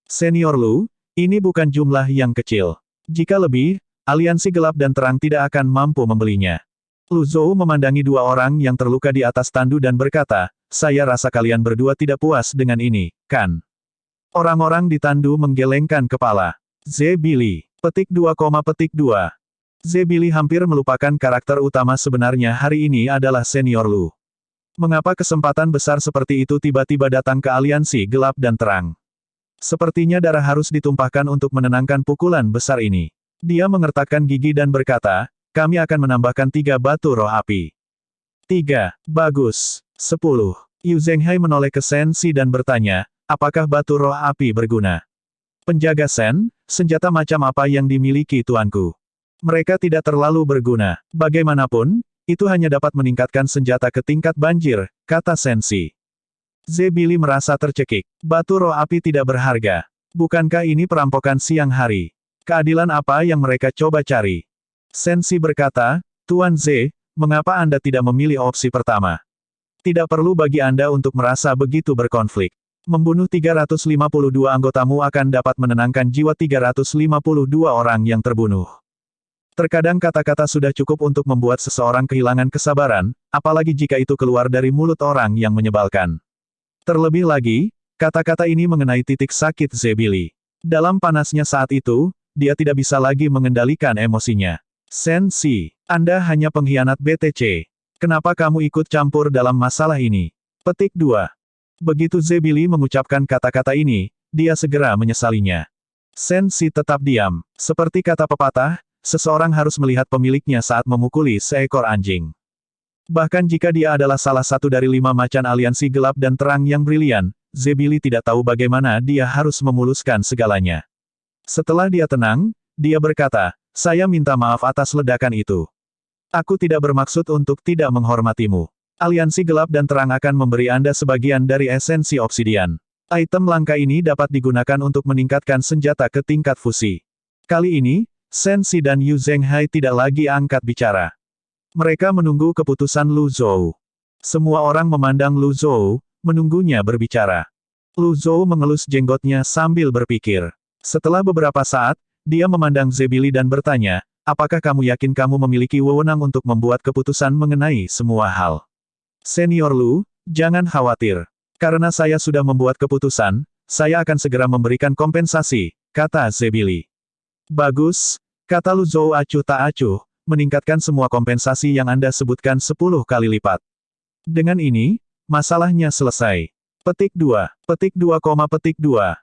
S1: Senior Lu, ini bukan jumlah yang kecil. Jika lebih, aliansi gelap dan terang tidak akan mampu membelinya. Lu Zhou memandangi dua orang yang terluka di atas tandu dan berkata, saya rasa kalian berdua tidak puas dengan ini, kan? Orang-orang di tandu menggelengkan kepala. Zebili. Petik 2, petik 2. Zebili hampir melupakan karakter utama sebenarnya hari ini adalah Senior Lu. Mengapa kesempatan besar seperti itu tiba-tiba datang ke aliansi gelap dan terang? Sepertinya darah harus ditumpahkan untuk menenangkan pukulan besar ini. Dia mengertakkan gigi dan berkata, kami akan menambahkan 3 batu roh api. 3. Bagus. 10. Yu Zhenghai menoleh ke Sensi dan bertanya, apakah batu roh api berguna? Penjaga Sen, senjata macam apa yang dimiliki tuanku? Mereka tidak terlalu berguna. Bagaimanapun, itu hanya dapat meningkatkan senjata ke tingkat banjir, kata Sensi. Zebili merasa tercekik. Batu roh api tidak berharga. Bukankah ini perampokan siang hari? Keadilan apa yang mereka coba cari? Sensi berkata, Tuan Z, mengapa Anda tidak memilih opsi pertama? Tidak perlu bagi Anda untuk merasa begitu berkonflik. Membunuh 352 anggotamu akan dapat menenangkan jiwa 352 orang yang terbunuh. Terkadang kata-kata sudah cukup untuk membuat seseorang kehilangan kesabaran, apalagi jika itu keluar dari mulut orang yang menyebalkan. Terlebih lagi, kata-kata ini mengenai titik sakit Zebili. Dalam panasnya saat itu, dia tidak bisa lagi mengendalikan emosinya. Sensi, Anda hanya pengkhianat BTC. Kenapa kamu ikut campur dalam masalah ini? Petik 2. Begitu Zebili mengucapkan kata-kata ini, dia segera menyesalinya. Sensi tetap diam. Seperti kata pepatah, seseorang harus melihat pemiliknya saat memukuli seekor anjing. Bahkan jika dia adalah salah satu dari 5 macan aliansi gelap dan terang yang brilian, Zebili tidak tahu bagaimana dia harus memuluskan segalanya. Setelah dia tenang, dia berkata, saya minta maaf atas ledakan itu. Aku tidak bermaksud untuk tidak menghormatimu. Aliansi gelap dan terang akan memberi Anda sebagian dari esensi obsidian. Item langka ini dapat digunakan untuk meningkatkan senjata ke tingkat fusi. Kali ini, Sensi dan Yu Zhenghai tidak lagi angkat bicara. Mereka menunggu keputusan Lu Zhou. Semua orang memandang Lu Zhou, menunggunya berbicara. Lu Zhou mengelus jenggotnya sambil berpikir. Setelah beberapa saat, dia memandang Zebili dan bertanya, apakah kamu yakin kamu memiliki wewenang untuk membuat keputusan mengenai semua hal? Senior Lu, jangan khawatir. Karena saya sudah membuat keputusan, saya akan segera memberikan kompensasi, kata Zebili. Bagus, kata Lu Zhou acuh tak acuh, meningkatkan semua kompensasi yang Anda sebutkan 10 kali lipat. Dengan ini, masalahnya selesai. Petik 2. Petik 2, petik 2.